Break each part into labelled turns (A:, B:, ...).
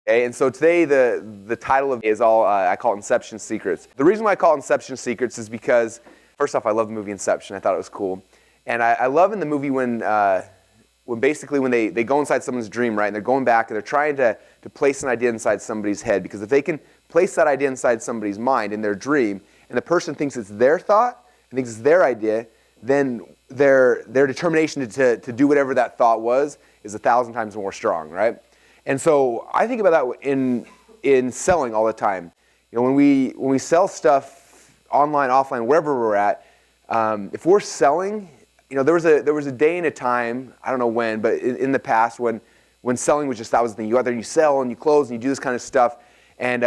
A: Okay, and so today the title of it is all, I call it Inception Secrets. The reason why I call it Inception Secrets is because, first off, I love the movie Inception. I thought it was cool. And I love in the movie when basically when they go inside someone's dream, right, and they're going back and they're trying to place an idea inside somebody's head, because if they can place that idea inside somebody's mind in their dream, and the person thinks it's their thought, and thinks it's their idea, then their determination to do whatever that thought was is 1,000 times more strong, right? And so I think about that in selling all the time. You know, when we sell stuff online, offline, wherever we're at, if we're selling, you know, there was a day and a time, I don't know when, but in the past when selling was just, that was the thing. You go out there and you sell and you close and you do this kind of stuff, and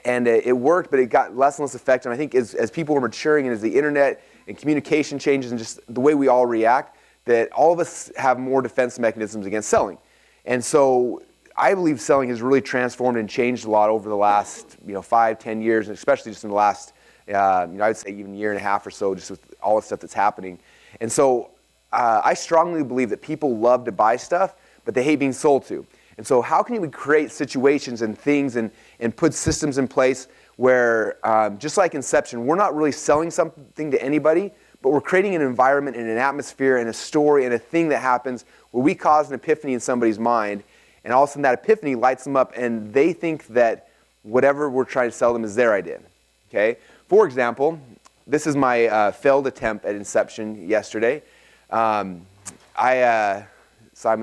A: it worked, but it got less and less effective. And I think as people are maturing and as the internet and communication changes and just the way we all react, that all of us have more defense mechanisms against selling. And so I believe selling has really transformed and changed a lot over the last 5, 10 years, and especially just in the last I would say even year and a half or so, just with all the stuff that's happening. And so I strongly believe that people love to buy stuff, but they hate being sold to. And so how can we create situations and things and put systems in place where, just like Inception, we're not really selling something to anybody, but we're creating an environment and an atmosphere and a story and a thing that happens where we cause an epiphany in somebody's mind, and all of a sudden that epiphany lights them up and they think that whatever we're trying to sell them is their idea. Okay? For example, this is my failed attempt at Inception yesterday. Simon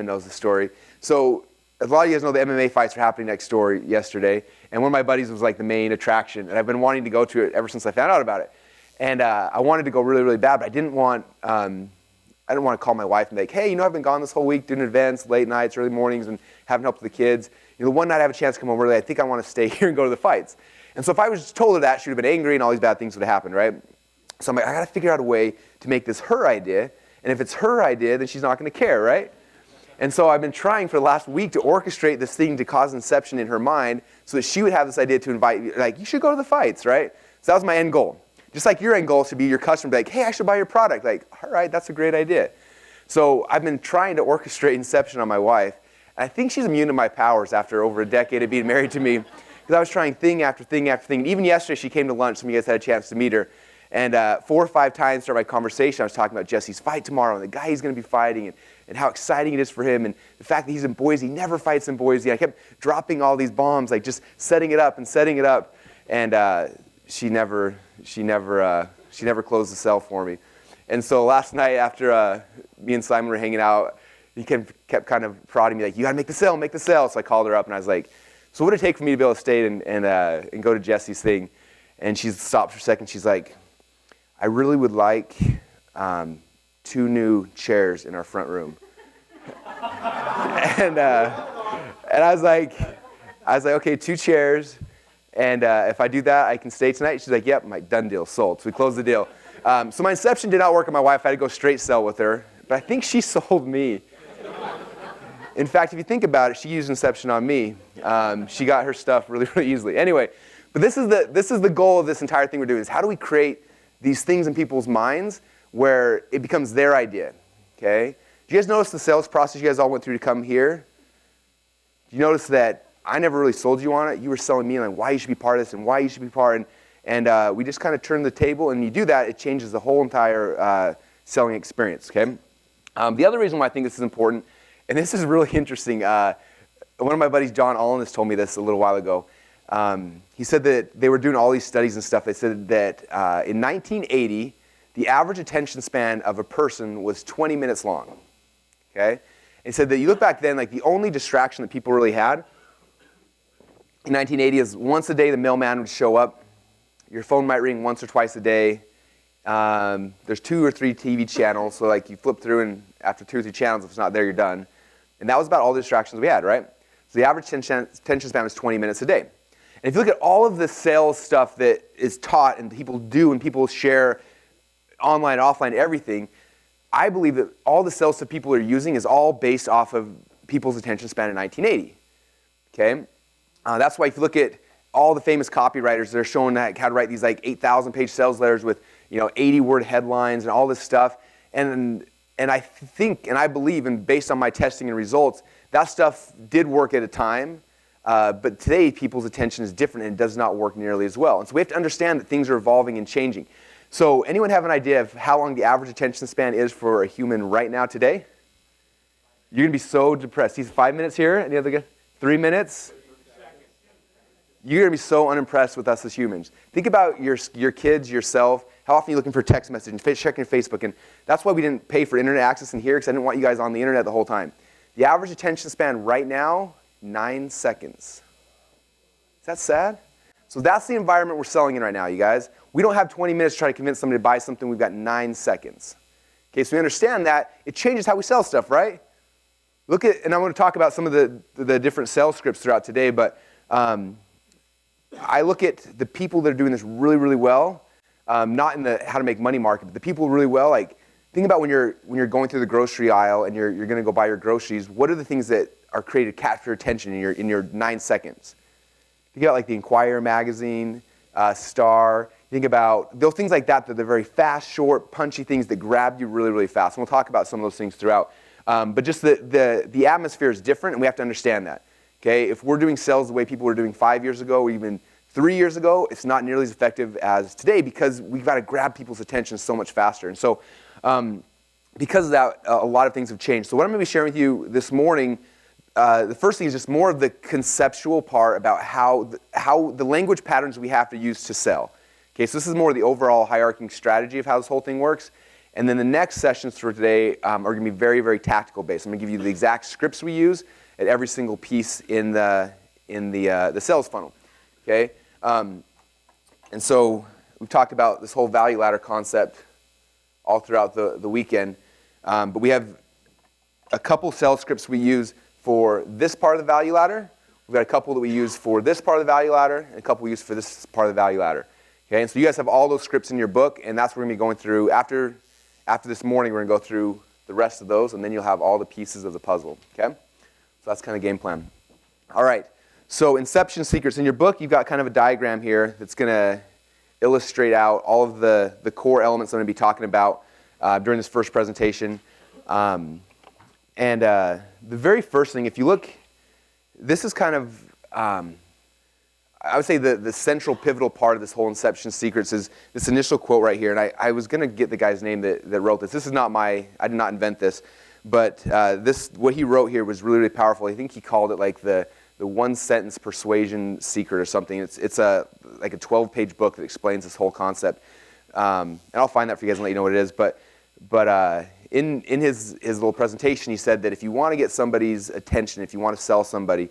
A: knows the story. So a lot of you guys know the MMA fights are happening next door yesterday, and one of my buddies was like the main attraction, and I've been wanting to go to it ever since I found out about it. And I wanted to go really, really bad, but I didn't want to call my wife and be like, hey, I've been gone this whole week doing events, late nights, early mornings, and having help with the kids. The one night I have a chance to come home early, I think I want to stay here and go to the fights. And so if I was just told her that, she would have been angry and all these bad things would have happened, right? So I'm like, I got to figure out a way to make this her idea. And if it's her idea, then she's not going to care, right? And so I've been trying for the last week to orchestrate this thing to cause Inception in her mind so that she would have this idea to invite, like, you should go to the fights, right? So that was my end goal. Just like your end goal should be your customer, be like, hey, I should buy your product. Like, all right, that's a great idea. So I've been trying to orchestrate Inception on my wife. And I think she's immune to my powers after over a decade of being married to me. Because I was trying thing after thing after thing. And even yesterday, she came to lunch. Some of you guys had a chance to meet her. And 4 or 5 times during my conversation, I was talking about Jesse's fight tomorrow and the guy he's going to be fighting and how exciting it is for him and the fact that he's in Boise. He never fights in Boise. I kept dropping all these bombs, like just setting it up and setting it up. And she never closed the sale for me. And so last night after me and Simon were hanging out, he kept kind of prodding me like, you got to make the sale, make the sale. So I called her up and I was like, so what would it take for me to be able to stay and go to Jesse's thing? And she stopped for a second. She's like, I really would like 2 new chairs in our front room. and I was like, okay, 2 chairs. And if I do that, I can stay tonight. She's like, yep. I'm like, done deal, sold. So we closed the deal. So my Inception did not work on my wife. I had to go straight sell with her. But I think she sold me. In fact, if you think about it, she used Inception on me. She got her stuff really, really easily. Anyway, but this is the goal of this entire thing we're doing, is how do we create these things in people's minds where it becomes their idea, okay? Do you guys notice the sales process you guys all went through to come here? Do you notice that I never really sold you on it? You were selling me on why you should be part of this and why you should be part, and we just kind of turned the table, and you do that, it changes the whole entire selling experience, okay? The other reason why I think this is important, and this is really interesting, one of my buddies, John Allen, told me this a little while ago. He said that they were doing all these studies and stuff. They said that in 1980, the average attention span of a person was 20 minutes long, okay? And he said that you look back then, like the only distraction that people really had in 1980 is once a day the mailman would show up. Your phone might ring once or twice a day. There's 2 or 3 TV channels, so like you flip through and after 2 or 3 channels, if it's not there, you're done. And that was about all the distractions we had, right? So the average attention span was 20 minutes a day. And if you look at all of the sales stuff that is taught and people do and people share online, offline, everything, I believe that all the sales that people are using is all based off of people's attention span in 1980, okay? That's why if you look at all the famous copywriters, they're showing how to write these like 8,000-page sales letters with 80-word headlines and all this stuff. And I think and I believe, and based on my testing and results, that stuff did work at a time. But today, people's attention is different and does not work nearly as well. And so we have to understand that things are evolving and changing. So anyone have an idea of how long the average attention span is for a human right now today? You're going to be so depressed. He's 5 minutes here. Any other guy? 3 minutes? You're going to be so unimpressed with us as humans. Think about your kids, yourself. How often are you looking for a text message and checking Facebook? And that's why we didn't pay for internet access in here, because I didn't want you guys on the internet the whole time. The average attention span right now, 9 seconds. Is that sad? So that's the environment we're selling in right now, you guys. We don't have 20 minutes to try to convince somebody to buy something. We've got 9 seconds. Okay, so we understand that. It changes how we sell stuff, right? Look at, and I'm going to talk about some of the different sales scripts throughout today, but I look at the people that are doing this really, really well, not in the how to make money market, but the people really well, like, think about when you're going through the grocery aisle and you're going to go buy your groceries, what are the things that are created to capture attention in your 9 seconds? Think about like the Inquirer magazine, Star. Think about those things like that. They're very fast, short, punchy things that grab you really, really fast. And we'll talk about some of those things throughout. But just the atmosphere is different, and we have to understand that. Okay, if we're doing sales the way people were doing 5 years ago, or even 3 years ago, it's not nearly as effective as today because we've got to grab people's attention so much faster. And so, because of that, a lot of things have changed. So what I'm going to be sharing with you this morning, the first thing is just more of the conceptual part about how the language patterns we have to use to sell. Okay, so this is more of the overall hierarchy strategy of how this whole thing works. And then the next sessions for today are going to be very, very tactical based. I'm going to give you the exact scripts we use at every single piece in the sales funnel. Okay, and so we've talked about this whole value ladder concept all throughout the weekend. But we have a couple sales scripts we use for this part of the value ladder. We've got a couple that we use for this part of the value ladder, and a couple we use for this part of the value ladder. Okay, and so you guys have all those scripts in your book, and that's what we're going to be going through after this morning. We're going to go through the rest of those, and then you'll have all the pieces of the puzzle. Okay, so that's kind of game plan. All right, so Inception secrets. In your book, you've got kind of a diagram here that's going to illustrate out all of the core elements I'm going to be talking about during this first presentation. The very first thing, if you look, this is kind of, I would say the central pivotal part of this whole Inception secrets is this initial quote right here. And I was going to get the guy's name that wrote this. This is not I did not invent this. But what he wrote here was really, really powerful. I think he called it like the one-sentence persuasion secret or something. It's like a 12-page book that explains this whole concept. And I'll find that for you guys and let you know what it is. But in his little presentation, he said that if you want to get somebody's attention, if you want to sell somebody,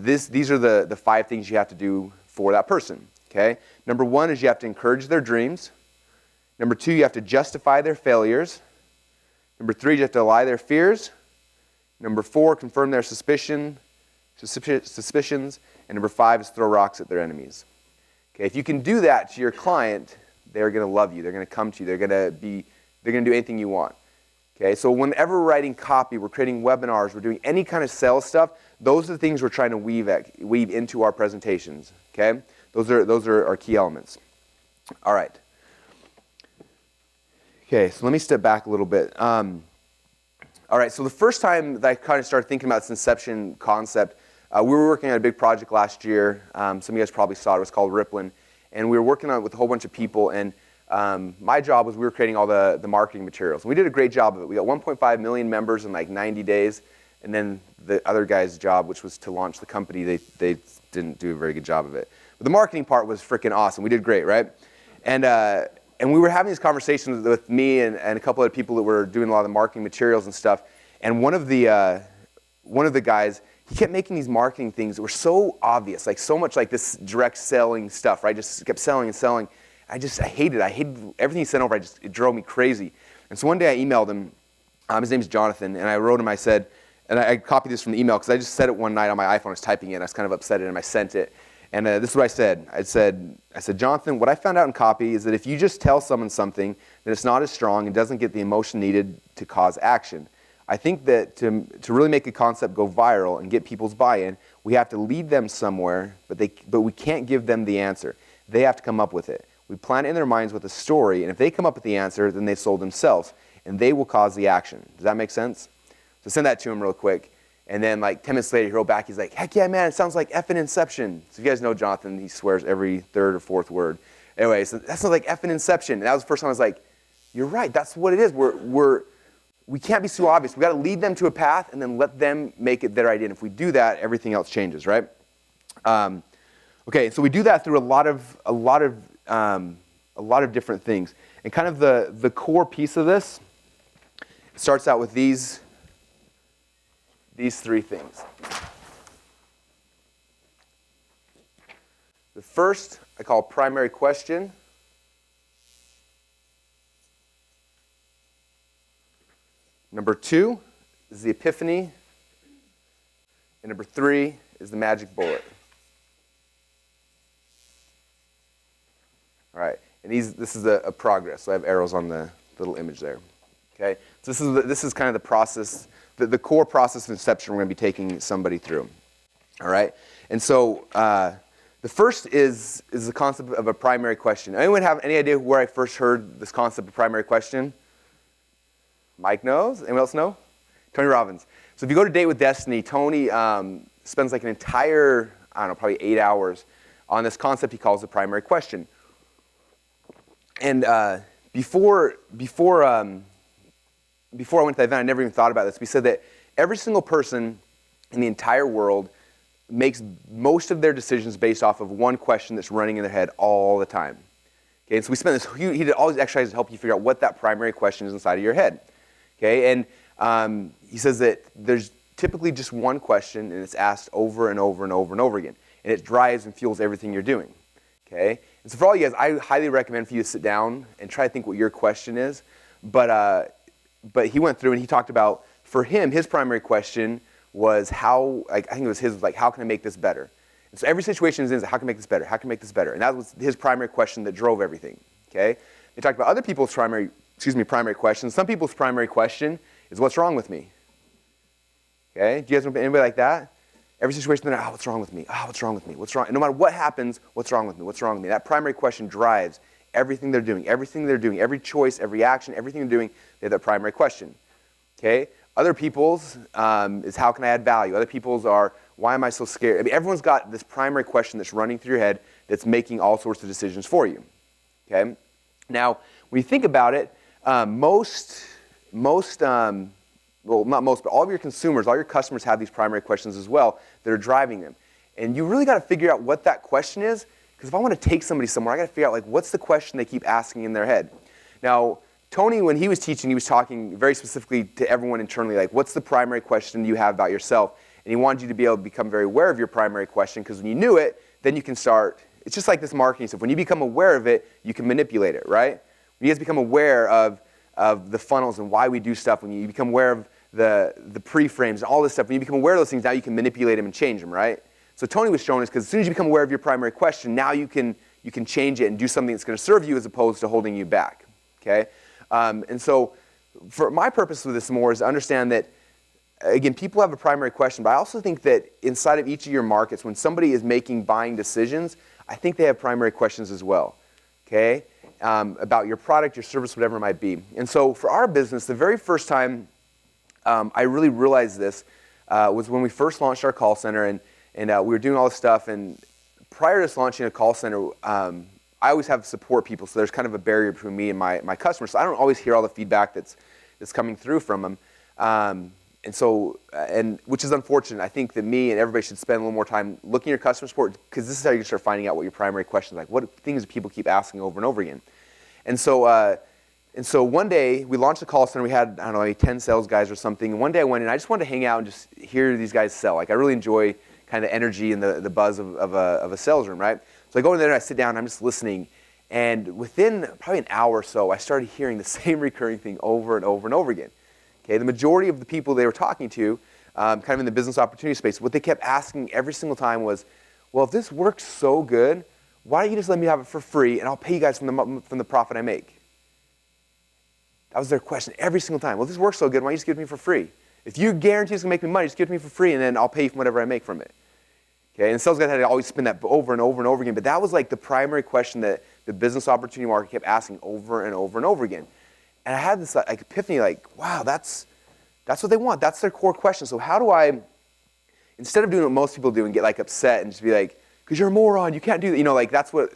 A: these are the 5 things you have to do for that person. Okay? Number 1 is you have to encourage their dreams. Number 2, you have to justify their failures. Number 3, you have to allay their fears. Number 4, confirm their suspicions. And number 5 is throw rocks at their enemies. Okay? If you can do that to your client, they're going to love you. They're going to come to you. They're going to do anything you want. Okay, so whenever we're writing copy, we're creating webinars, we're doing any kind of sales stuff, those are the things we're trying to weave into our presentations. Okay, those are our key elements. All right. Okay, so let me step back a little bit. All right, so the first time that I kind of started thinking about this Inception concept, we were working on a big project last year. Some of you guys probably saw it. It was called Rippling, and we were working on it with a whole bunch of people. And my job was we were creating all the marketing materials. And we did a great job of it. We got 1.5 million members in like 90 days. And then the other guy's job, which was to launch the company, they didn't do a very good job of it. But the marketing part was freaking awesome. We did great, right? And we were having these conversations with me and a couple of people that were doing a lot of the marketing materials and stuff. And one of the guys, he kept making these marketing things that were so obvious, like so much like this direct selling stuff, right? Just kept selling and selling. I hated it. I hated everything he sent over. It drove me crazy. And so one day I emailed him. His name's Jonathan. And I wrote him, I said, and I copied this from the email because I just said it one night on my iPhone. I was typing it. And I was kind of upset at him. I sent it. And this is what I said. I said, Jonathan, what I found out in copy is that if you just tell someone something, that it's not as strong and doesn't get the emotion needed to cause action. I think that to really make a concept go viral and get people's buy-in, we have to lead them somewhere, but we can't give them the answer. They have to come up with it. We plant it in their minds with a story, and if they come up with the answer, then they sold themselves, and they will cause the action. Does that make sense? So send that to him real quick. And then like 10 minutes later, he wrote back, he's like, heck yeah, man, it sounds like effing Inception. So if you guys know Jonathan, he swears every third or fourth word. Anyway, so that sounds like effing Inception. And that was the first time I was like, you're right, that's what it is. We can't be so obvious. We got to lead them to a path and then let them make it their idea. And if we do that, everything else changes, right? Okay, so we do that through a lot of different things. And kind of the core piece of this starts out with these three things. The first I call primary question. Number 2 is the epiphany. And number 3 is the magic bullet. All right, and this is a progress. So I have arrows on the little image there. Okay, so this is kind of the process, the core process of Inception we're going to be taking somebody through. All right, and so the first is the concept of a primary question. Anyone have any idea where I first heard this concept of primary question? Mike knows. Anyone else know? Tony Robbins. So if you go to Date with Destiny, Tony spends like an entire, I don't know, probably 8 hours on this concept he calls the primary question. And before I went to that event, I never even thought about this. We said that every single person in the entire world makes most of their decisions based off of one question that's running in their head all the time. Okay, and so we spent this, he did all these exercises to help you figure out what that primary question is inside of your head. Okay, and he says that there's typically just one question, and it's asked over and over and over and over again. And it drives and fuels everything you're doing. Okay, and so for all you guys, I highly recommend for you to sit down and try to think what your question is. But he went through and he talked about, for him, his primary question was how, like, I think it was his, like, how can I make this better? And so every situation is how can I make this better? How can I make this better? And that was his primary question that drove everything. Okay, they talked about other people's primary questions. Some people's primary question is, what's wrong with me? Okay, do you guys know anybody like that? Every situation, they're like, what's wrong with me? What's wrong with me? What's wrong? And no matter what happens, what's wrong with me? What's wrong with me? That primary question drives everything they're doing. Every choice, every action, everything they're doing, they have that primary question. Okay? Other people's is, how can I add value? Other people's are, why am I so scared? I mean, everyone's got this primary question that's running through your head that's making all sorts of decisions for you. Okay? Now, when you think about it, well, not most, but all of your consumers, all your customers have these primary questions as well that are driving them. And you really got to figure out what that question is, because if I want to take somebody somewhere, I got to figure out, like, what's the question they keep asking in their head. Now, Tony, when he was teaching, he was talking very specifically to everyone internally, like, what's the primary question you have about yourself? And he wanted you to be able to become very aware of your primary question, because when you knew it, then you can start, it's just like this marketing stuff. When you become aware of it, you can manipulate it, right? When you guys become aware of the funnels and why we do stuff, when you become aware of the pre-frames and all this stuff, when you become aware of those things, now you can manipulate them and change them, right? So Tony was showing us, because as soon as you become aware of your primary question, now you can change it and do something that's going to serve you as opposed to holding you back, okay? And so for my purpose with this more is to understand that, again, people have a primary question, but I also think that inside of each of your markets, when somebody is making buying decisions, I think they have primary questions as well, okay? About your product, your service, whatever it might be. And so for our business, the very first time I really realized this was when we first launched our call center, and we were doing all this stuff. And prior to us launching a call center, I always have support people, so there's kind of a barrier between me and my customers. So I don't always hear all the feedback that's coming through from them, and which is unfortunate. I think that me and everybody should spend a little more time looking at your customer support, because this is how you can start finding out what your primary questions are, like. What things do people keep asking over and over again? And so one day, we launched the call center. We had, I don't know, maybe 10 sales guys or something. And one day I went in, I just wanted to hang out and just hear these guys sell. Like, I really enjoy kind of the energy and the buzz of a sales room, right? So I go in there and I sit down and I'm just listening. And within probably an hour or so, I started hearing the same recurring thing over and over and over again. Okay, the majority of the people they were talking to, kind of in the business opportunity space, what they kept asking every single time was, well, if this works so good, why don't you just let me have it for free, and I'll pay you guys from the profit I make? That was their question every single time. Well, if this works so good, why don't you just give it to me for free? If you guarantee it's going to make me money, just give it to me for free, and then I'll pay you from whatever I make from it. Okay, and sales guys had to always spin that over and over and over again, but that was like the primary question that the business opportunity market kept asking over and over and over again. And I had this like epiphany, like, wow, that's what they want. That's their core question. So how do I instead of doing what most people do and get like upset and just be like, because you're a moron, you can't do that. You know, like that's what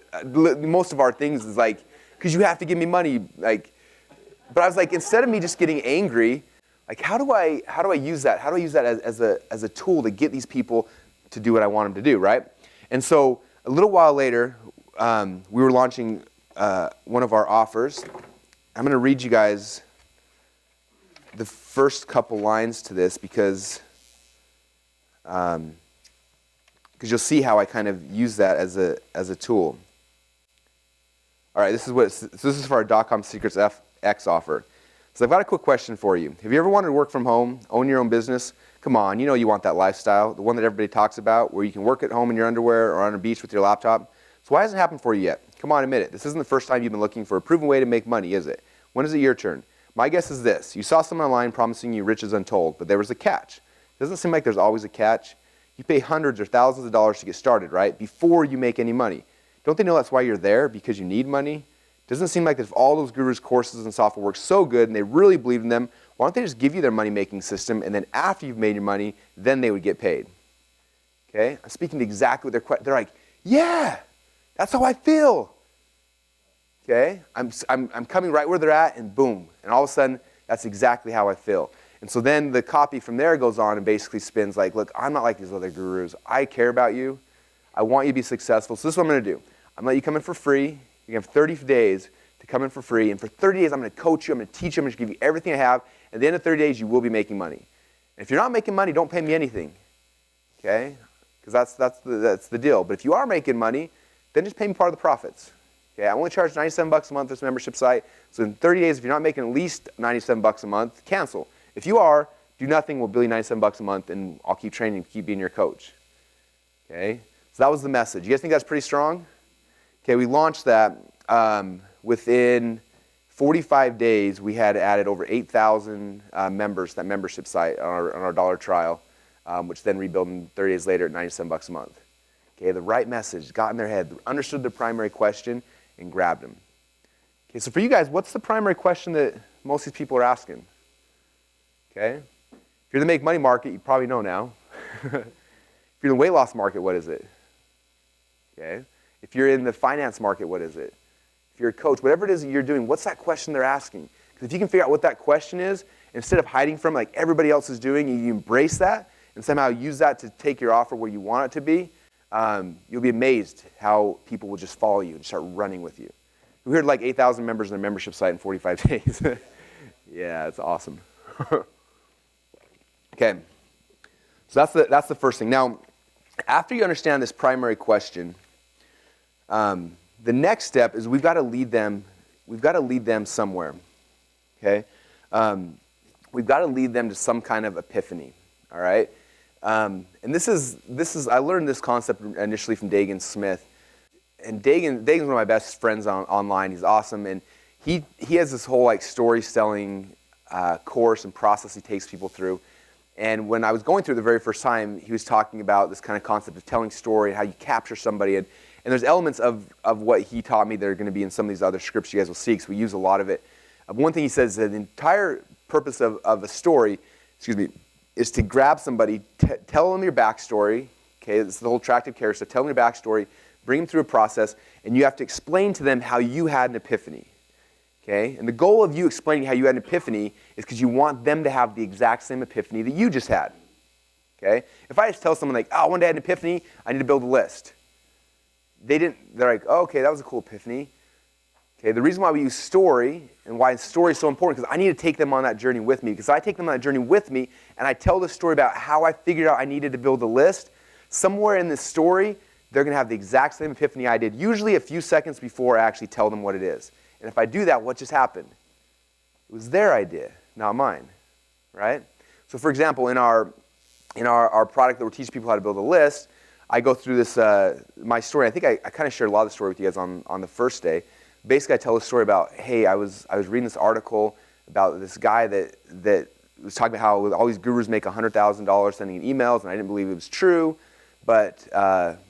A: most of our things is like, because you have to give me money. Like, but I was like, instead of me just getting angry, like how do I use that? How do I use that as a tool to get these people to do what I want them to do, right? And so a little while later, we were launching one of our offers. I'm going to read you guys the first couple lines to this because you'll see how I kind of use that as a tool. All right, this is for our DotComSecrets X offer. So I've got a quick question for you. Have you ever wanted to work from home, own your own business? Come on, you know you want that lifestyle, the one that everybody talks about, where you can work at home in your underwear or on a beach with your laptop. So why hasn't it happened for you yet? Come on, admit it. This isn't the first time you've been looking for a proven way to make money, is it? When is it your turn? My guess is this. You saw someone online promising you riches untold, but there was a catch. Doesn't it seem like there's always a catch? You pay hundreds or thousands of dollars to get started, right? Before you make any money. Don't they know that's why you're there? Because you need money? Doesn't it seem like if all those gurus' courses and software work so good and they really believe in them, why don't they just give you their money-making system, and then after you've made your money, then they would get paid? Okay? I'm speaking to exactly what they're like, yeah, that's how I feel. Okay? I'm coming right where they're at, and boom. And all of a sudden, that's exactly how I feel. And so then the copy from there goes on and basically spins like, look, I'm not like these other gurus. I care about you. I want you to be successful. So this is what I'm going to do. I'm going to let you come in for free. You have 30 days to come in for free. And for 30 days, I'm going to coach you. I'm going to teach you. I'm going to give you everything I have. At the end of 30 days, you will be making money. And if you're not making money, don't pay me anything. Okay? Because that's the deal. But if you are making money, then just pay me part of the profits. Okay? I only charge $97 a month for this membership site. So in 30 days, if you're not making at least $97 a month, cancel. If you are, do nothing. We'll bill you $97 a month, and I'll keep training, keep being your coach. Okay? So that was the message. You guys think that's pretty strong? Okay, we launched that. Within 45 days, we had added over 8,000 members to that membership site on our dollar trial, which then rebuilt in 30 days later at $97 a month. Okay, the right message got in their head, understood the primary question, and grabbed them. Okay, so for you guys, what's the primary question that most of these people are asking? Okay, if you're in the make money market, you probably know now. If you're in the weight loss market, what is it? Okay, if you're in the finance market, what is it? If you're a coach, whatever it is that you're doing, what's that question they're asking? Because if you can figure out what that question is, instead of hiding from it like everybody else is doing, you embrace that and somehow use that to take your offer where you want it to be, you'll be amazed how people will just follow you and start running with you. We heard like 8,000 members in their membership site in 45 days. Yeah, it's awesome. Okay, so that's the first thing. Now, after you understand this primary question, the next step is we've got to lead them somewhere. Okay, we've got to lead them to some kind of epiphany. All right, and this is I learned this concept initially from Dagan Smith, and Dagan's one of my best friends online. He's awesome, and he has this whole like story selling course and process he takes people through. And when I was going through it the very first time, he was talking about this kind of concept of telling story and how you capture somebody. And there's elements of what he taught me that are going to be in some of these other scripts you guys will see, because we use a lot of it. One thing he says is that the entire purpose of a story, is to grab somebody, tell them your backstory. Okay, this is the whole attractive character stuff. Tell them your backstory, bring them through a process, and you have to explain to them how you had an epiphany. Okay, and the goal of you explaining how you had an epiphany is because you want them to have the exact same epiphany that you just had. Okay, if I just tell someone like, oh, one day I had an epiphany, I need to build a list. They're like, oh, okay, that was a cool epiphany. Okay, the reason why we use story and why story is so important is because I need to take them on that journey with me. Because I take them on that journey with me and I tell the story about how I figured out I needed to build a list, somewhere in this story, they're going to have the exact same epiphany I did, usually a few seconds before I actually tell them what it is. And if I do that, what just happened? It was their idea, not mine, right? So for example, in our product that we're teaching people how to build a list, I go through this, my story. I think I kind of shared a lot of the story with you guys on the first day. Basically, I tell a story about, hey, I was reading this article about this guy that was talking about how all these gurus make $100,000 sending emails, and I didn't believe it was true, but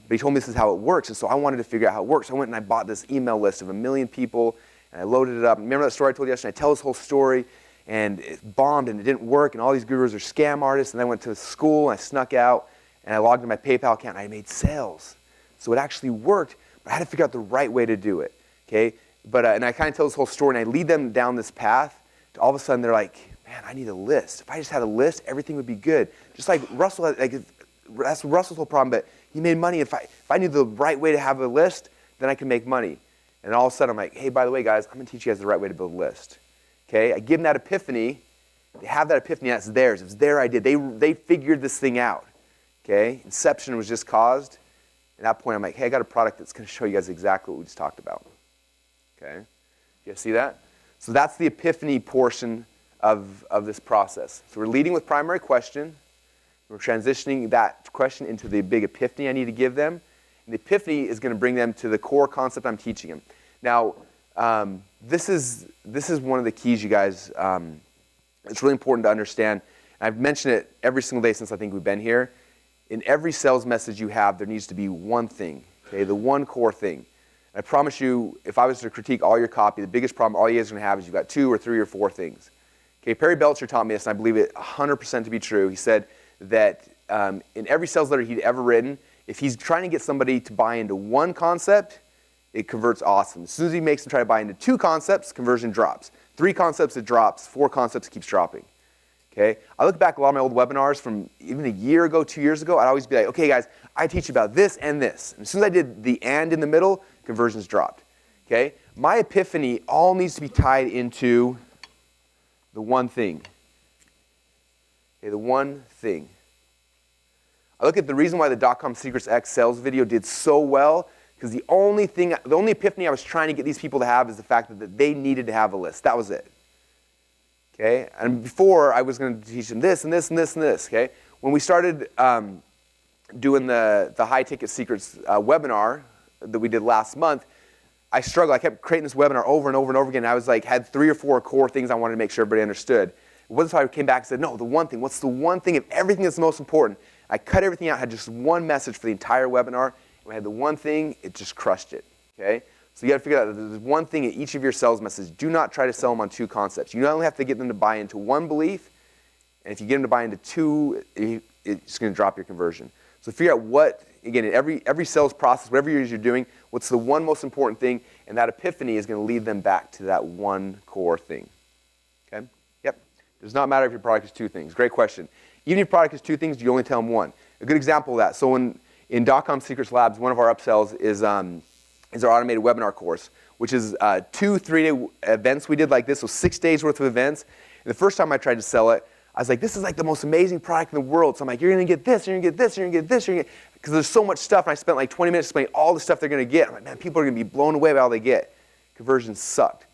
A: he told me this is how it works, and so I wanted to figure out how it works. So I went and I bought this email list of 1 million people, and I loaded it up. Remember that story I told you yesterday? I tell this whole story, and it bombed, and it didn't work, and all these gurus are scam artists, and I went to school, and I snuck out, and I logged in my PayPal account, and I made sales. So it actually worked, but I had to figure out the right way to do it, okay? But, and I kind of tell this whole story, and I lead them down this path, to all of a sudden they're like, man, I need a list. If I just had a list, everything would be good. Just like Russell, that's Russell's whole problem, but he made money. If I knew the right way to have a list, then I can make money. And all of a sudden I'm like, hey, by the way, guys, I'm going to teach you guys the right way to build a list. Okay? I give them that epiphany. They have that epiphany. That's theirs. It's their idea. They figured this thing out. Okay? Inception was just caused. At that point, I'm like, hey, I got a product that's going to show you guys exactly what we just talked about. Okay? You guys see that? So that's the epiphany portion of this process. So we're leading with primary question. We're transitioning that question into the big epiphany I need to give them. And the epiphany is going to bring them to the core concept I'm teaching them. Now, this is one of the keys, you guys. It's really important to understand. I've mentioned it every single day since I think we've been here. In every sales message you have, there needs to be one thing, okay? The one core thing. And I promise you, if I was to critique all your copy, the biggest problem all you guys are going to have is you've got 2 or 3 or 4 things. Okay, Perry Belcher taught me this, and I believe it 100% to be true. He said that in every sales letter he'd ever written, if he's trying to get somebody to buy into one concept, it converts awesome. As soon as he makes them try to buy into 2 concepts, conversion drops. 3 concepts, it drops. 4 concepts, it keeps dropping. Okay? I look back at a lot of my old webinars from even a year ago, 2 years ago, I'd always be like, okay guys, I teach you about this and this. And as soon as I did the and in the middle, conversions dropped. Okay? My epiphany all needs to be tied into the one thing. Okay, the one thing. I look at the reason why the DotComSecrets X sales video did so well, because the only epiphany I was trying to get these people to have is the fact that they needed to have a list. That was it. Okay? And before, I was going to teach them this and this and this and this. Okay? When we started doing the high ticket secrets webinar that we did last month, I struggled. I kept creating this webinar over and over and over again. I was like, had 3 or 4 core things I wanted to make sure everybody understood. It wasn't until I came back and said, no, the one thing. What's the one thing of everything that's most important? I cut everything out, had just one message for the entire webinar. When I had the one thing, it just crushed it. Okay? So you got to figure out that there's one thing in each of your sales messages. Do not try to sell them on 2 concepts. You not only have to get them to buy into one belief, and if you get them to buy into 2, it's going to drop your conversion. So figure out what, again, in every sales process, whatever you're doing, what's the one most important thing, and that epiphany is going to lead them back to that one core thing. Okay? Yep. It does not matter if your product is 2 things. Great question. Even if your product is 2 things, you only tell them one. A good example of that, so in DotComSecrets Labs, one of our upsells is our automated webinar course, which is 2 3-day events we did like this, so 6 days worth of events. And the first time I tried to sell it, I was like, this is like the most amazing product in the world. So I'm like, you're going to get this, you're going to get this, you're going to get this, you're going to get, because there's so much stuff, and I spent like 20 minutes explaining all the stuff they're going to get. I'm like, man, people are going to be blown away by all they get. Conversions sucked.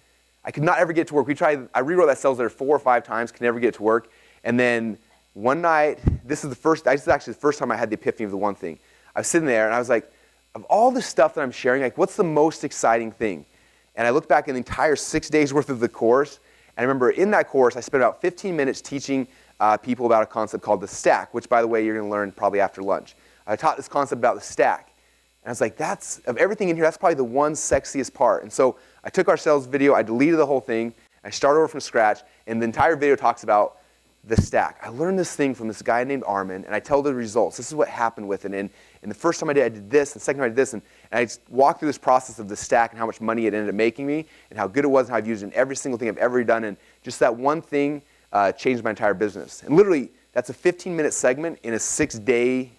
A: I could not ever get to work. I rewrote that sales letter 4 or 5 times, could never get to work. And then one night, this is actually the first time I had the epiphany of the one thing. I was sitting there, and I was like, of all the stuff that I'm sharing, like, what's the most exciting thing? And I looked back in the entire 6 days worth of the course, and I remember in that course, I spent about 15 minutes teaching people about a concept called the stack, which, by the way, you're going to learn probably after lunch. I taught this concept about the stack. And I was like, of everything in here, that's probably the one sexiest part. And so I took our sales video, I deleted the whole thing, I started over from scratch, and the entire video talks about the stack. I learned this thing from this guy named Armin, and I tell the results. This is what happened with it. And the first time I did this, and the second time I did this, and I just walked through this process of the stack and how much money it ended up making me, and how good it was, and how I've used it in every single thing I've ever done. And just that one thing changed my entire business. And literally, that's a 15-minute segment in a 6 days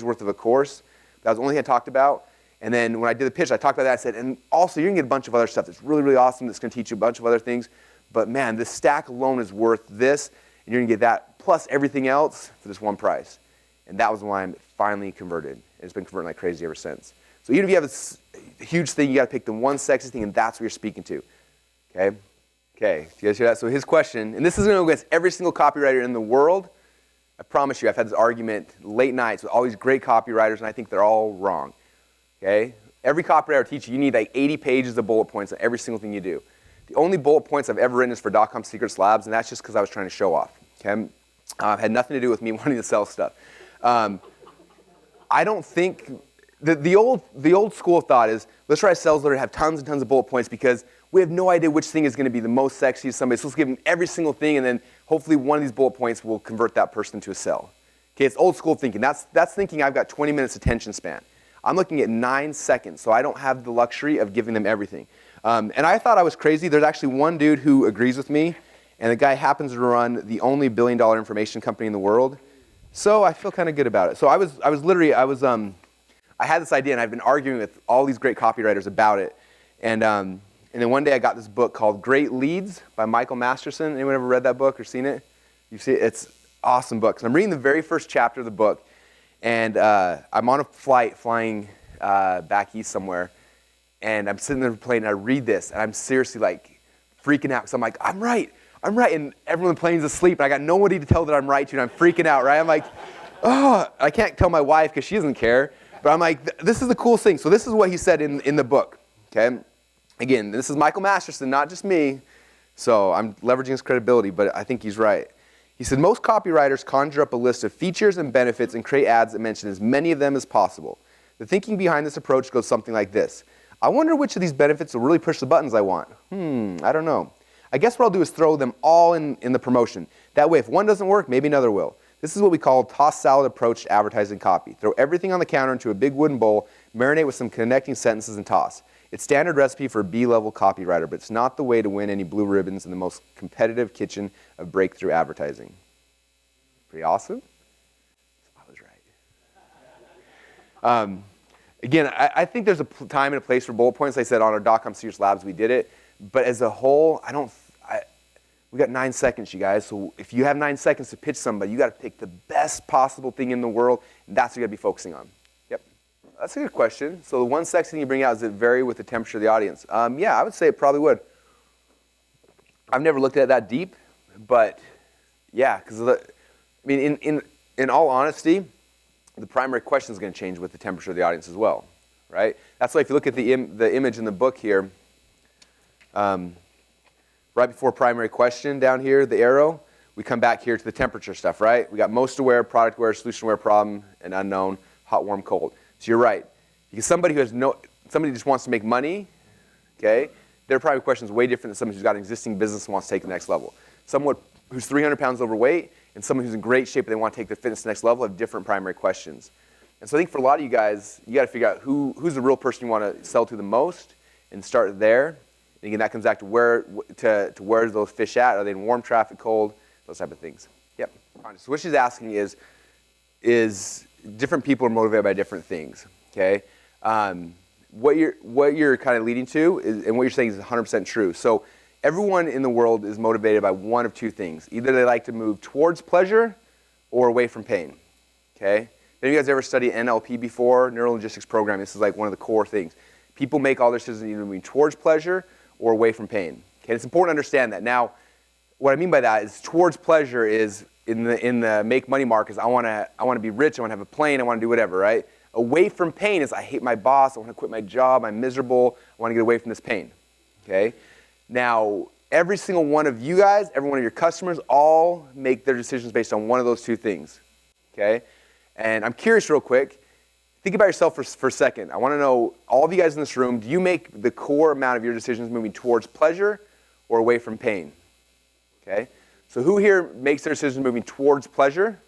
A: worth of a course. That was the only thing I talked about. And then when I did the pitch, I talked about that. I said, and also, you're going to get a bunch of other stuff that's really, really awesome that's going to teach you a bunch of other things. But man, this stack alone is worth this, and you're going to get that plus everything else for this one price. And that was why I'm finally converted. And it's been converting like crazy ever since. So even if you have a huge thing, you got to pick the one sexy thing, and that's what you're speaking to. Okay? Okay, do you guys hear that? So his question, and this is going to go against every single copywriter in the world. I promise you, I've had this argument late nights with all these great copywriters, and I think they're all wrong. Okay? Every copywriter teacher, you need like 80 pages of bullet points on every single thing you do. The only bullet points I've ever written is for DotComSecrets Labs, and that's just because I was trying to show off. Okay? It had nothing to do with me wanting to sell stuff. I don't think the old school of thought is let's write a sales letter and have tons and tons of bullet points because we have no idea which thing is going to be the most sexy to somebody. So let's give them every single thing, and then hopefully one of these bullet points will convert that person to a sell. Okay, it's old school thinking. That's thinking I've got 20 minutes attention span. I'm looking at 9 seconds, so I don't have the luxury of giving them everything. And I thought I was crazy. There's actually one dude who agrees with me, and the guy happens to run the only billion-dollar information company in the world. So I feel kind of good about it. So I had this idea, and I've been arguing with all these great copywriters about it. And then one day I got this book called Great Leads by Michael Masterson. Anyone ever read that book or seen it? You see it? It's an awesome book. So I'm reading the very first chapter of the book, and I'm on a flight flying back east somewhere, and I'm sitting there playing, and I read this, and I'm seriously like freaking out, because I'm like, I'm right, and everyone on the plane's asleep, and I got nobody to tell that I'm right to, and I'm freaking out, right? I'm like, oh, I can't tell my wife because she doesn't care, but I'm like, this is the coolest thing. So this is what he said in the book, okay? Again, this is Michael Masterson, not just me, so I'm leveraging his credibility, but I think he's right. He said, most copywriters conjure up a list of features and benefits and create ads that mention as many of them as possible. The thinking behind this approach goes something like this. I wonder which of these benefits will really push the buttons I want. I don't know. I guess what I'll do is throw them all in the promotion. That way, if one doesn't work, maybe another will. This is what we call toss salad approach to advertising copy. Throw everything on the counter into a big wooden bowl, marinate with some connecting sentences, and toss. It's standard recipe for a B-level copywriter, but it's not the way to win any blue ribbons in the most competitive kitchen of breakthrough advertising. Pretty awesome? I was right. Again, I think there's a time and a place for bullet points. Like I said, on our DotComSecrets labs, we did it. But as a whole, we got 9 seconds, you guys. So if you have 9 seconds to pitch somebody, you got to pick the best possible thing in the world, and that's what you got to be focusing on. Yep. That's a good question. So the one sexy thing you bring out, does it vary with the temperature of the audience? Yeah, I would say it probably would. I've never looked at it that deep, but yeah, because in all honesty, the primary question is going to change with the temperature of the audience as well, right? That's why if you look at the image in the book here, right before primary question down here, the arrow, we come back here to the temperature stuff, right? We got most aware, product aware, solution aware, problem, and unknown, hot, warm, cold. So you're right. Because somebody who somebody just wants to make money, okay, their primary question is way different than somebody who's got an existing business and wants to take the next level. Someone who's 300 pounds overweight and someone who's in great shape and they want to take their fitness to the next level have different primary questions. And so I think for a lot of you guys, you got to figure out who's the real person you want to sell to the most and start there. And again, that comes back to where those fish at? Are they in warm traffic, cold, those type of things? Yep. So what she's asking is different people are motivated by different things. Okay. What you're kind of leading to is, and what you're saying is 100% true. So everyone in the world is motivated by one of two things. Either they like to move towards pleasure or away from pain. Okay? Have you guys ever studied NLP before? Neuro Linguistics Programming. This is like one of the core things. People make all their decisions either moving towards pleasure or away from pain. Okay? It's important to understand that. Now, what I mean by that is towards pleasure is in the make money markets. I want to be rich. I want to have a plane. I want to do whatever, right? Away from pain is I hate my boss. I want to quit my job. I'm miserable. I want to get away from this pain. Okay? Now, every single one of you guys, every one of your customers, all make their decisions based on one of those two things, okay? And I'm curious real quick, think about yourself for a second. I want to know, all of you guys in this room, do you make the core amount of your decisions moving towards pleasure or away from pain? Okay? So who here makes their decisions moving towards pleasure?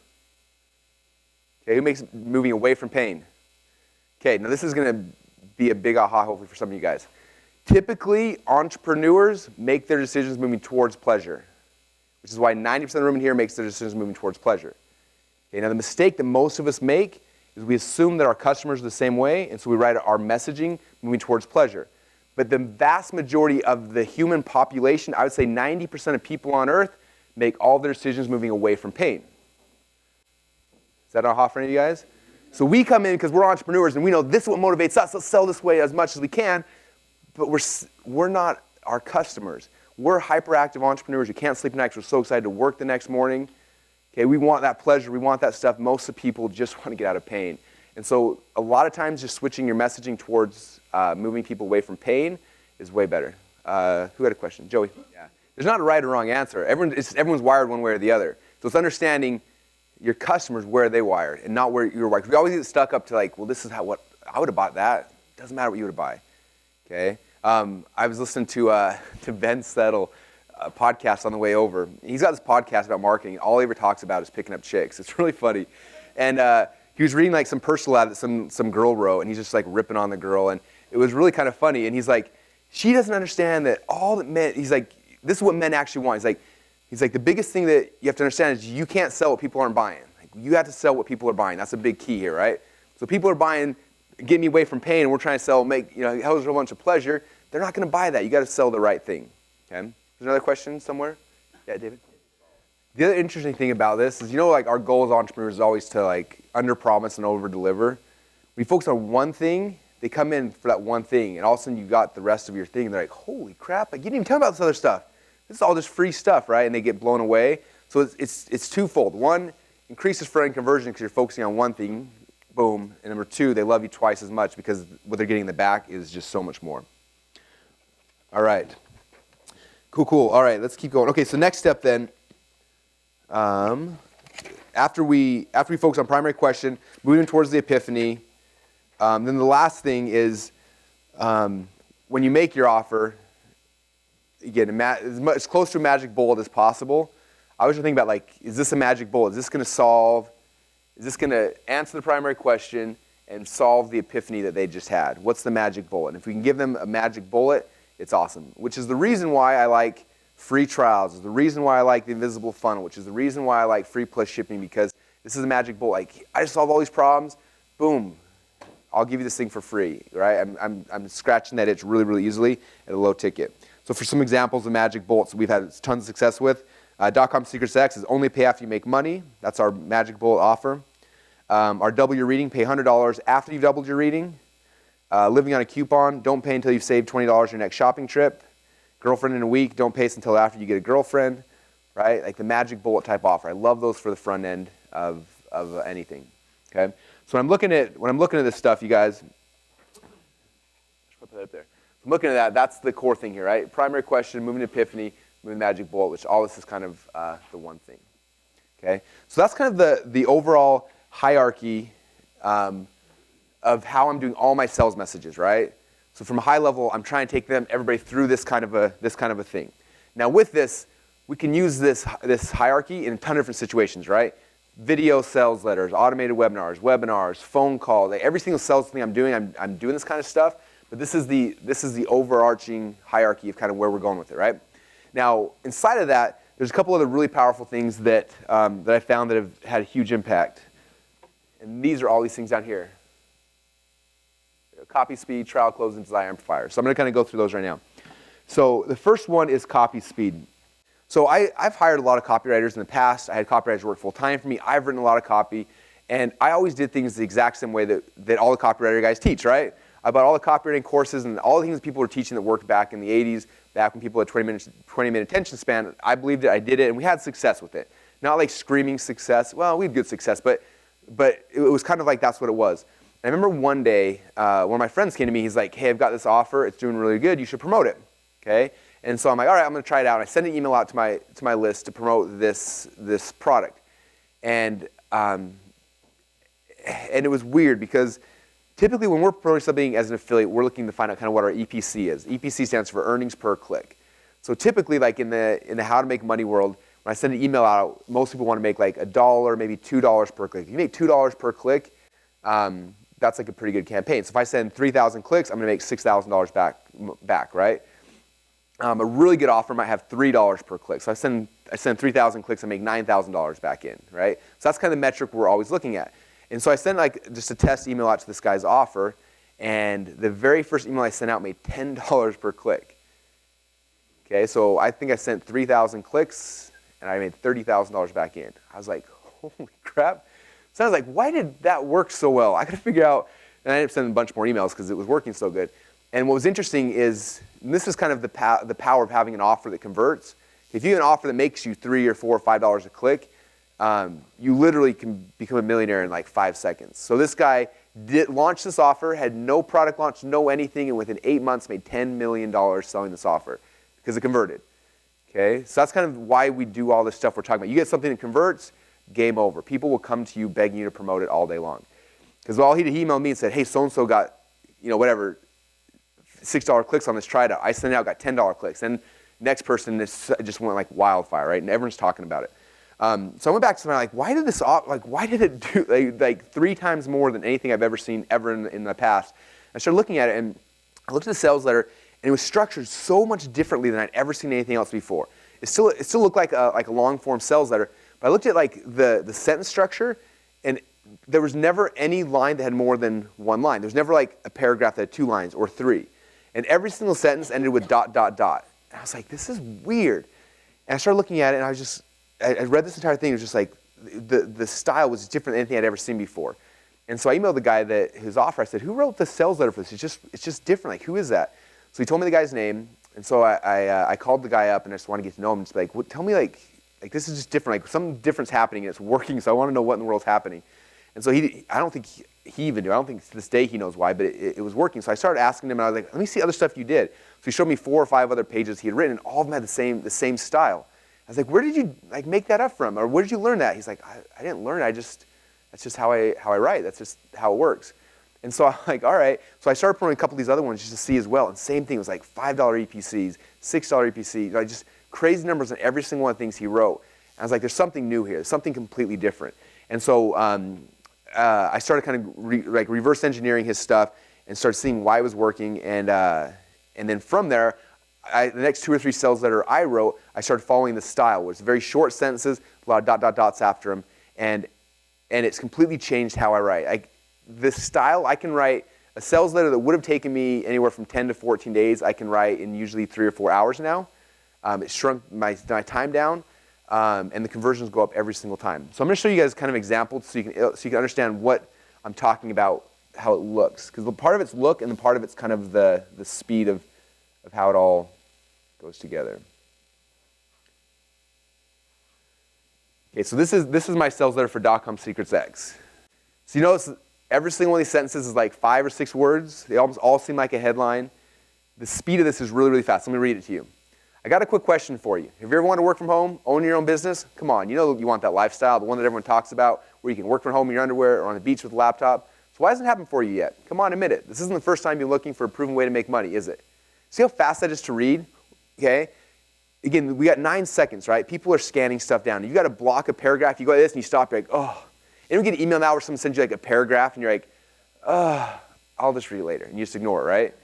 A: Okay, who makes moving away from pain? Okay, now this is going to be a big aha hopefully for some of you guys. Typically, entrepreneurs make their decisions moving towards pleasure, which is why 90% of the room in here makes their decisions moving towards pleasure. Okay, now, the mistake that most of us make is we assume that our customers are the same way, and so we write our messaging moving towards pleasure. But the vast majority of the human population, I would say 90% of people on earth, make all their decisions moving away from pain. Is that aha for any of you guys? So we come in because we're entrepreneurs, and we know this is what motivates us. Let's sell this way as much as we can. But we're not our customers. We're hyperactive entrepreneurs who can't sleep at night because we're so excited to work the next morning. Okay, we want that pleasure. We want that stuff. Most of the people just want to get out of pain. And so a lot of times just switching your messaging towards moving people away from pain is way better. Who had a question? Joey? Yeah. There's not a right or wrong answer. Everyone's wired one way or the other. So it's understanding your customers where they wired and not where you're wired. We always get stuck up to like, well, this is what I would have bought that. It doesn't matter what you would buy. Okay, I was listening to Ben Settle podcast on the way over. He's got this podcast about marketing. All he ever talks about is picking up chicks. It's really funny. And he was reading like some personal ad that some girl wrote, and he's just like ripping on the girl, and it was really kind of funny. And he's like, she doesn't understand that all that men, he's like, this is what men actually want. He's like, the biggest thing that you have to understand is you can't sell what people aren't buying. Like, you have to sell what people are buying. That's a big key here, right? So people are buying, get me away from pain, and we're trying to sell, hell, there's a bunch of pleasure. They're not going to buy that. You got to sell the right thing. Okay? There's another question somewhere? Yeah, David? The other interesting thing about this is, like our goal as entrepreneurs is always to like under-promise and over-deliver. We focus on one thing, they come in for that one thing, and all of a sudden you got the rest of your thing, and they're like, holy crap, like, you didn't even tell me about this other stuff. This is all just free stuff, right? And they get blown away. So it's twofold. One, increases friend conversion because you're focusing on one thing, boom. And number two, they love you twice as much because what they're getting in the back is just so much more. All right. Cool. All right, let's keep going. Okay, so next step then, after we focus on primary question, moving towards the epiphany, then the last thing is when you make your offer, again, as close to a magic bullet as possible. I always think about like, is this a magic bullet? Is this going to answer the primary question and solve the epiphany that they just had? What's the magic bullet? And if we can give them a magic bullet, it's awesome, which is the reason why I like free trials, is the reason why I like the invisible funnel, which is the reason why I like free plus shipping, because this is a magic bullet. Like, I just solved all these problems, boom, I'll give you this thing for free, right? I'm scratching that itch really, really easily at a low ticket. So for some examples of magic bullets we've had tons of success with, DotComSecrets X is only pay after you make money. That's our magic bullet offer. Our double your reading, pay $100 after you've doubled your reading. Living on a coupon, don't pay until you've saved $20 your next shopping trip. Girlfriend in a week, don't pay until after you get a girlfriend, right? Like the magic bullet type offer. I love those for the front end of anything, okay? So when I'm looking at this stuff, you guys, put that up there. I'm looking at that, that's the core thing here, right? Primary question, moving to epiphany, moving magic bullet, which all this is kind of the one thing, okay? So that's kind of the overall hierarchy of how I'm doing all my sales messages, right? So from a high level, I'm trying to take everybody through this kind of a thing. Now with this, we can use this hierarchy in a ton of different situations, right? Video sales letters, automated webinars, phone calls. Like every single sales thing I'm doing this kind of stuff. But this is the overarching hierarchy of kind of where we're going with it, right? Now inside of that, there's a couple other really powerful things that I found that have had a huge impact. And these are all these things down here. Copy speed, trial close, and desire amplifier. So I'm going to kind of go through those right now. So the first one is copy speed. So I've hired a lot of copywriters in the past. I had copywriters work full time for me. I've written a lot of copy. And I always did things the exact same way that all the copywriter guys teach, right? I bought all the copywriting courses and all the things that people were teaching that worked back in the 80s, back when people had 20-minute attention span. I believed it, I did it, and we had success with it. Not like screaming success. Well, we had good success, but it was kind of like that's what it was. I remember one day, one of my friends came to me. He's like, hey, I've got this offer. It's doing really good. You should promote it, okay? And so I'm like, all right, I'm going to try it out. And I sent an email out to my list to promote this product. And it was weird because typically when we're promoting something as an affiliate, we're looking to find out kind of what our EPC is. EPC stands for earnings per click. So typically, like in the how to make money world, when I send an email out, most people want to make like $1, maybe $2 per click. If you make $2 per click, that's like a pretty good campaign. So if I send 3,000 clicks, I'm going to make $6,000 back, right? A really good offer might have $3 per click. So I send 3,000 clicks, I make $9,000 back in, right? So that's kind of the metric we're always looking at. And so I sent like just a test email out to this guy's offer, and the very first email I sent out made $10 per click. Okay, so I think I sent 3,000 clicks, and I made $30,000 back in. I was like, holy crap. So I was like, why did that work so well? I got to figure out, and I ended up sending a bunch more emails because it was working so good. And what was interesting is, and this is kind of the power of having an offer that converts. If you have an offer that makes you $3 or $4 or $5 a click, you literally can become a millionaire in like 5 seconds. So this guy launched this offer, had no product launch, no anything, and within 8 months made $10 million selling this offer because it converted. Okay, so that's kind of why we do all this stuff we're talking about. You get something that converts, game over. People will come to you begging you to promote it all day long. Because all he emailed me and said, hey, so-and-so got, whatever, $6 clicks on this, try it out. I sent it out, got $10 clicks. And next person just went like wildfire, right? And everyone's talking about it. So I went back to my why did it do like 3 times more than anything I've ever seen ever in the past? I started looking at it, and I looked at the sales letter, and it was structured so much differently than I'd ever seen anything else before. It still looked like a long form sales letter, but I looked at like the sentence structure, and there was never any line that had more than 1 line. There was never like a paragraph that had 2 lines or 3. And every single sentence ended with ... And I was like, this is weird. And I started looking at it, and I read this entire thing. It was just like the style was different than anything I'd ever seen before. And so I emailed the guy whose offer. I said, who wrote the sales letter for this? It's just different. Like, who is that? So he told me the guy's name. And so I called the guy up, and I just wanted to get to know him. Just like, tell me like this is just different. Like, some difference happening, and it's working. So I want to know what in the world's happening. And so I don't think he even knew. I don't think to this day he knows why, but it was working. So I started asking him, and I was like, let me see other stuff you did. So he showed me 4 or 5 other pages he had written, and all of them had the same style. I was like, where did you like make that up from? Or where did you learn that? He's like, I didn't learn it. That's just how I write. That's just how it works. And so I'm like, all right. So I started putting a couple of these other ones just to see as well. And same thing. It was like $5 EPCs, $6 EPCs, like just crazy numbers on every single one of the things he wrote. And I was like, there's something new here. There's something completely different. And so I started kind of reverse engineering his stuff and started seeing why it was working. And then from there, the next 2 or 3 sales letter I wrote, I started following the style, where it's very short sentences, a lot of ... dots after them, and it's completely changed how I write. This style, I can write a sales letter that would have taken me anywhere from 10 to 14 days, I can write in usually 3 or 4 hours now. It shrunk my time down, and the conversions go up every single time. So I'm going to show you guys kind of examples so you can understand what I'm talking about, how it looks. Because part of it's look, and the part of it's kind of the speed of how it all goes together. Okay, so this is my sales letter for DotComSecrets X. So you notice every single one of these sentences is like 5 or 6 words. They almost all seem like a headline. The speed of this is really, really fast. Let me read it to you. I got a quick question for you. Have you ever wanted to work from home, own your own business? Come on, you know you want that lifestyle, the one that everyone talks about, where you can work from home in your underwear or on the beach with a laptop. So why hasn't it happened for you yet? Come on, admit it. This isn't the first time you're looking for a proven way to make money, is it? See how fast that is to read? Okay. Again, we got 9 seconds, right? People are scanning stuff down. You got to block a paragraph. You go like this, and you stop. You're like, oh. And we get an email now where someone sends you like a paragraph, and you're like, oh, I'll just read it later. And you just ignore it, right?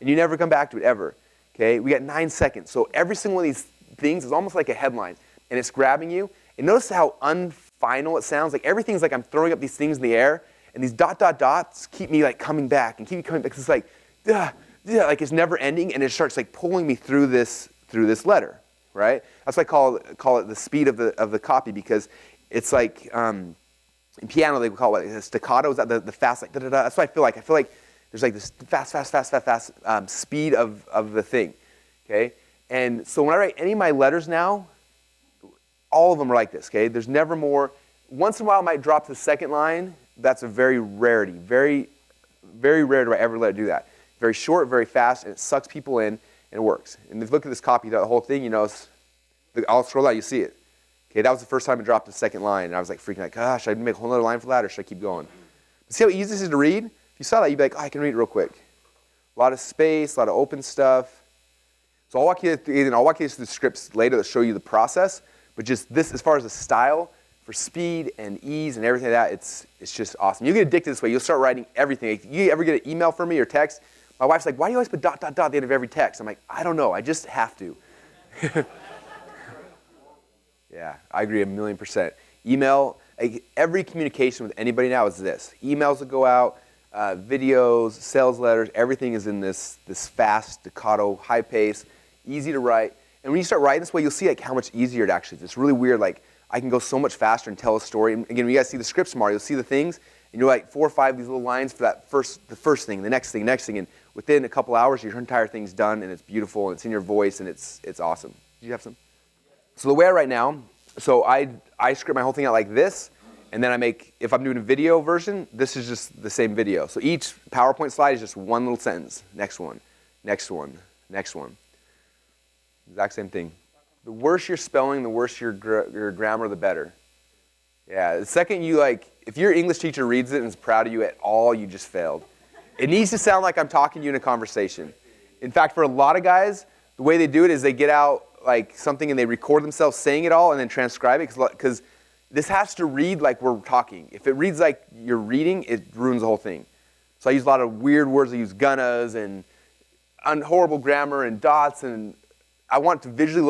A: And you never come back to it ever. Okay. We got 9 seconds. So every single one of these things is almost like a headline, and it's grabbing you. And notice how unfinal it sounds. Like everything's like I'm throwing up these things in the air, and these ... dots keep me like coming back and keep me coming back. It's like, like it's never ending, and it starts like pulling me through this letter, right? That's why I call it the speed of the copy, because it's like in piano they would call it staccato. Is that the fast like da-da-da? That's what I feel like. I feel like there's like this fast speed of the thing, okay? And so when I write any of my letters now, all of them are like this, okay? There's never more. Once in a while I might drop the second line. That's a very rarity. Very, very rare do I ever let it do that. Very short, very fast, and it sucks people in, and it works. And if you look at this copy, the whole thing, you know, I'll scroll out, you see it. Okay, that was the first time I dropped the second line, and I was like freaking like, gosh, should I make a whole other line for that, or should I keep going? But see how easy this is to read? If you saw that, you'd be like, oh, I can read it real quick. A lot of space, a lot of open stuff. So I'll walk you through the scripts later that show you the process, but just this, as far as the style, for speed and ease and everything like that, it's just awesome. You get addicted this way. You'll start writing everything. If you ever get an email from me or text, my wife's like, why do you always put ... at the end of every text? I'm like, I don't know. I just have to. Yeah, I agree 1,000,000%. Email, every communication with anybody now is this. Emails that go out, videos, sales letters, everything is in this fast, staccato, high pace, easy to write. And when you start writing this way, you'll see like how much easier it actually is. It's really weird. Like I can go so much faster and tell a story. And again, when you guys see the scripts tomorrow, you'll see the things, and you're like 4 or 5 of these little lines for the first thing, the next thing, and within a couple hours, your entire thing's done, and it's beautiful, and it's in your voice, and it's awesome. Do you have some? So the way I write now, so I script my whole thing out like this, and then I make, if I'm doing a video version, this is just the same video. So each PowerPoint slide is just one little sentence. Next one, next one, next one. Exact same thing. The worse your spelling, the worse your grammar, the better. Yeah, the second you if your English teacher reads it and is proud of you at all, you just failed. It needs to sound like I'm talking to you in a conversation. In fact, for a lot of guys, the way they do it is they get out like something and they record themselves saying it all and then transcribe it, because this has to read like we're talking. If it reads like you're reading, it ruins the whole thing. So I use a lot of weird words. I use gunnas and horrible grammar and dots, and I want it to visually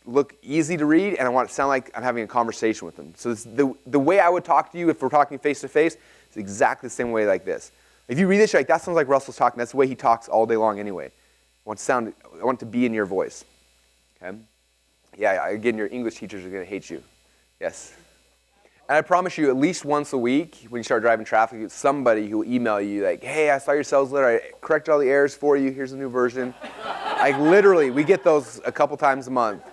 A: look easy to read, and I want it to sound like I'm having a conversation with them. So the way I would talk to you if we're talking face to face is exactly the same way like this. If you read this, you're like, that sounds like Russell's talking. That's the way he talks all day long anyway. I want it to be in your voice. Okay? Yeah, again, your English teachers are going to hate you. Yes. And I promise you, at least once a week, when you start driving traffic, it's somebody who will email you like, hey, I saw your sales letter. I corrected all the errors for you. Here's a new version. Like, literally, we get those a couple times a month.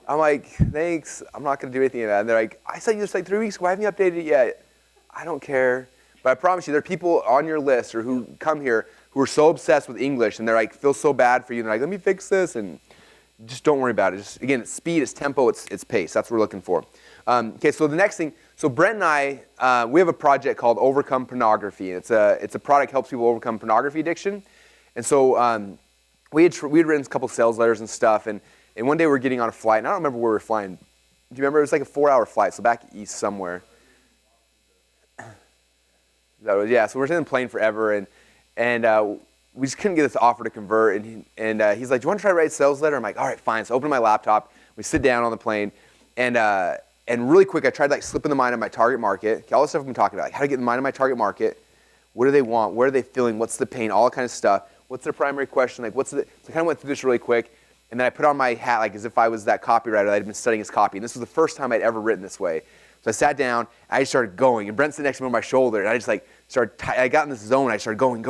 A: I'm like, thanks. I'm not going to do anything of that. And they're like, I sent you this like 3 weeks ago. Why haven't you updated it yet? I don't care. But I promise you, there are people on your list or who come here who are so obsessed with English, and they're like, feel so bad for you. And they're like, let me fix this. And just don't worry about it. Just, again, it's speed, it's tempo, it's pace. That's what we're looking for. Okay, so the next thing. So Brent and I, we have a project called Overcome Pornography. It's a product that helps people overcome pornography addiction. And so we had written a couple sales letters and stuff. And one day we were getting on a flight, and I don't remember where we were flying. Do you remember? It was like a 4-hour flight, so back east somewhere. Yeah, so we're in the plane forever, and we just couldn't get this offer to convert. And he's like, do you want to try to write a sales letter? I'm like, all right, fine. So I open my laptop. We sit down on the plane, and really quick, I tried to like slip in the mind of my target market. Okay, all the stuff I've been talking about, like how to get in the mind of my target market. What do they want? What are they feeling? What's the pain? All that kind of stuff. What's their primary question? Like, so I kind of went through this really quick, and then I put on my hat like as if I was that copywriter that I'd been studying his copy. And this was the first time I'd ever written this way. So I sat down, and I just started going, and Brent sat next to me on my shoulder, and I just like I got in this zone. I started going,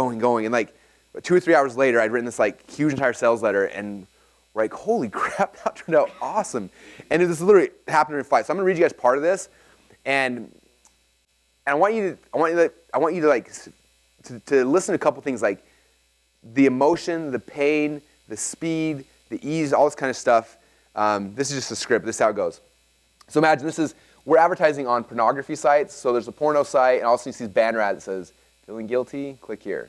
A: and like 2 or 3 hours later, I'd written this like huge entire sales letter, and we're like, holy crap, that turned out awesome. And this literally happened in flight. So I'm gonna read you guys part of this, and I want you to like to listen to a couple things like the emotion, the pain, the speed, the ease, all this kind of stuff. This is just a script. This is how it goes. So imagine we're advertising on pornography sites. So there's a porno site, and also you see this banner ad that says, feeling guilty? Click here.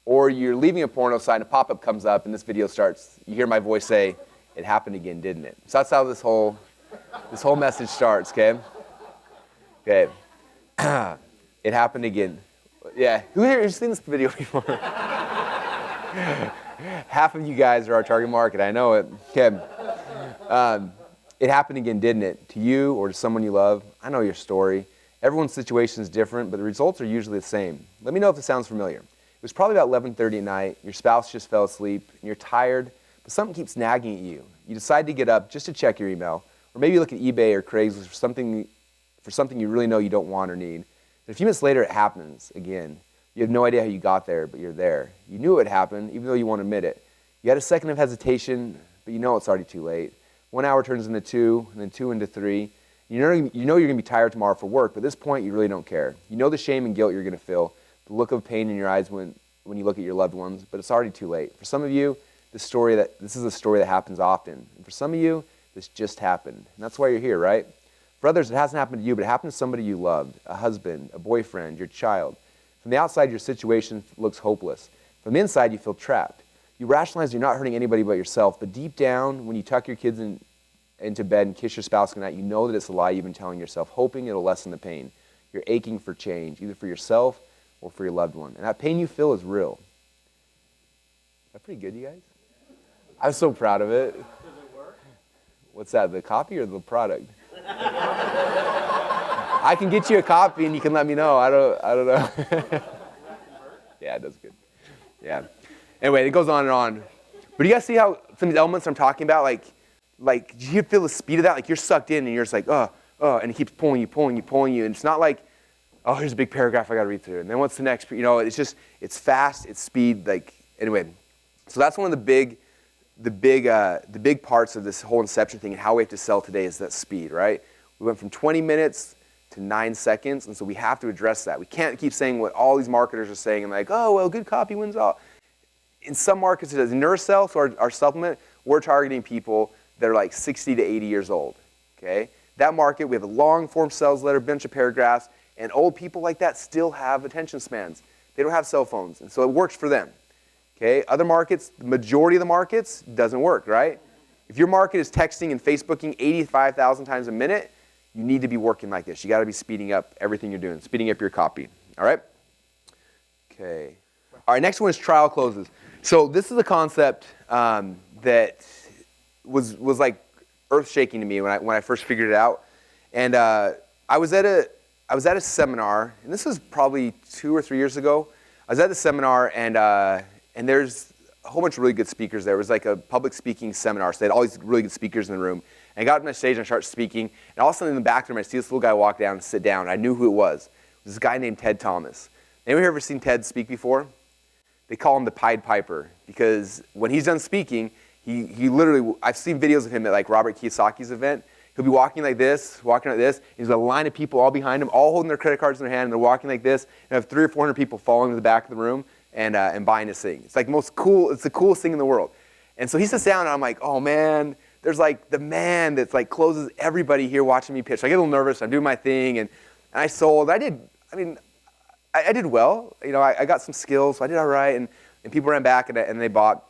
A: Or you're leaving a porno site, and a pop-up comes up, and this video starts. You hear my voice say, it happened again, didn't it? So that's how this whole message starts, okay? Okay. It happened again. Yeah, who here has seen this video before? Half of you guys are our target market, I know it. Okay. It happened again, didn't it? To you or to someone you love. I know your story. Everyone's situation is different, but the results are usually the same. Let me know if this sounds familiar. It was probably about 11:30 at night. Your spouse just fell asleep, and you're tired, but something keeps nagging at you. You decide to get up just to check your email, or maybe you look at eBay or Craigslist for something you really know you don't want or need. And a few minutes later, it happens again. You have no idea how you got there, but you're there. You knew it would happen, even though you won't admit it. You had a second of hesitation, but you know it's already too late. 1 hour turns into 2, and then 2 into 3. You know you're going to be tired tomorrow for work, but at this point, you really don't care. You know the shame and guilt you're going to feel, the look of pain in your eyes when you look at your loved ones, but it's already too late. For some of you, this is a story that happens often. And for some of you, this just happened. And that's why you're here, right? For others, it hasn't happened to you, but it happened to somebody you loved, a husband, a boyfriend, your child. From the outside, your situation looks hopeless. From the inside, you feel trapped. You rationalize you're not hurting anybody but yourself, but deep down, when you tuck your kids into bed and kiss your spouse goodnight, you know that it's a lie you've been telling yourself, hoping it'll lessen the pain. You're aching for change, either for yourself or for your loved one. And that pain you feel is real. Is that pretty good, you guys? I'm so proud of it. Does it work? What's that, the copy or the product? I can get you a copy and you can let me know. I don't know. Yeah, it does good. Yeah. Anyway, it goes on and on. But you guys see how some of these elements I'm talking about, like, do you feel the speed of that? Like you're sucked in and you're just like, and it keeps pulling you. And it's not like, oh, here's a big paragraph I got to read through. And then what's the next? You know, it's fast, it's speed. Like, anyway. So that's one of the big parts of this whole Inception thing and how we have to sell today is that speed, right? We went from 20 minutes to 9 seconds, and so we have to address that. We can't keep saying what all these marketers are saying and like, oh, well, good copy wins all. In some markets, it does. In Neurocell, so our supplement, we're targeting people that are like 60 to 80 years old, okay? That market, we have a long-form sales letter, bunch of paragraphs, and old people like that still have attention spans. They don't have cell phones, and so it works for them, okay? Other markets, the majority of the markets, doesn't work, right? If your market is texting and Facebooking 85,000 times a minute, you need to be working like this. You got to be speeding up everything you're doing, speeding up your copy. All right? Okay. All right, next one is trial closes. So this is a concept that was like earth-shaking to me when I first figured it out. And I was at a seminar, and this was probably 2 or 3 years ago. I was at the seminar, and there's a whole bunch of really good speakers there. It was like a public speaking seminar, so they had all these really good speakers in the room. And I got up on stage and I started speaking, and all of a sudden in the back room, I see this little guy walk down and sit down. And I knew who it was. It was this guy named Ted Thomas. Anyone ever seen Ted speak before? They call him the Pied Piper, because when he's done speaking, he literally, I've seen videos of him at like Robert Kiyosaki's event. He'll be walking like this, and there's a line of people all behind him, all holding their credit cards in their hand, and they're walking like this, and have 300 or 400 people following to the back of the room and buying his thing. It's like it's the coolest thing in the world. And so he sits down, and I'm like, oh man, there's like the man that's like closes everybody here watching me pitch. So I get a little nervous, I'm doing my thing, and I sold. I did well. You know, I got some skills, so I did all right, and people ran back and they bought.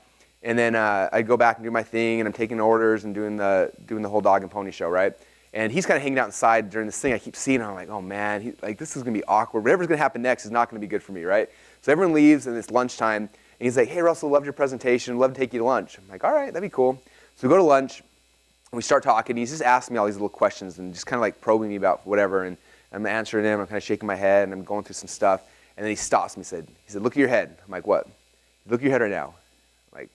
A: And then I go back and do my thing, and I'm taking orders and doing the whole dog and pony show, right? And he's kind of hanging out inside during this thing. I keep seeing him. I'm like, oh man, this is gonna be awkward. Whatever's gonna happen next is not gonna be good for me, right? So everyone leaves, and it's lunchtime, and he's like, hey Russell, loved your presentation. Love to take you to lunch. I'm like, all right, that'd be cool. So we go to lunch, and we start talking. And he's just asking me all these little questions and just kind of like probing me about whatever. And I'm answering him. I'm kind of shaking my head, and I'm going through some stuff. And then he stops me. He said, look at your head. I'm like, what? Look at your head right now. I'm like,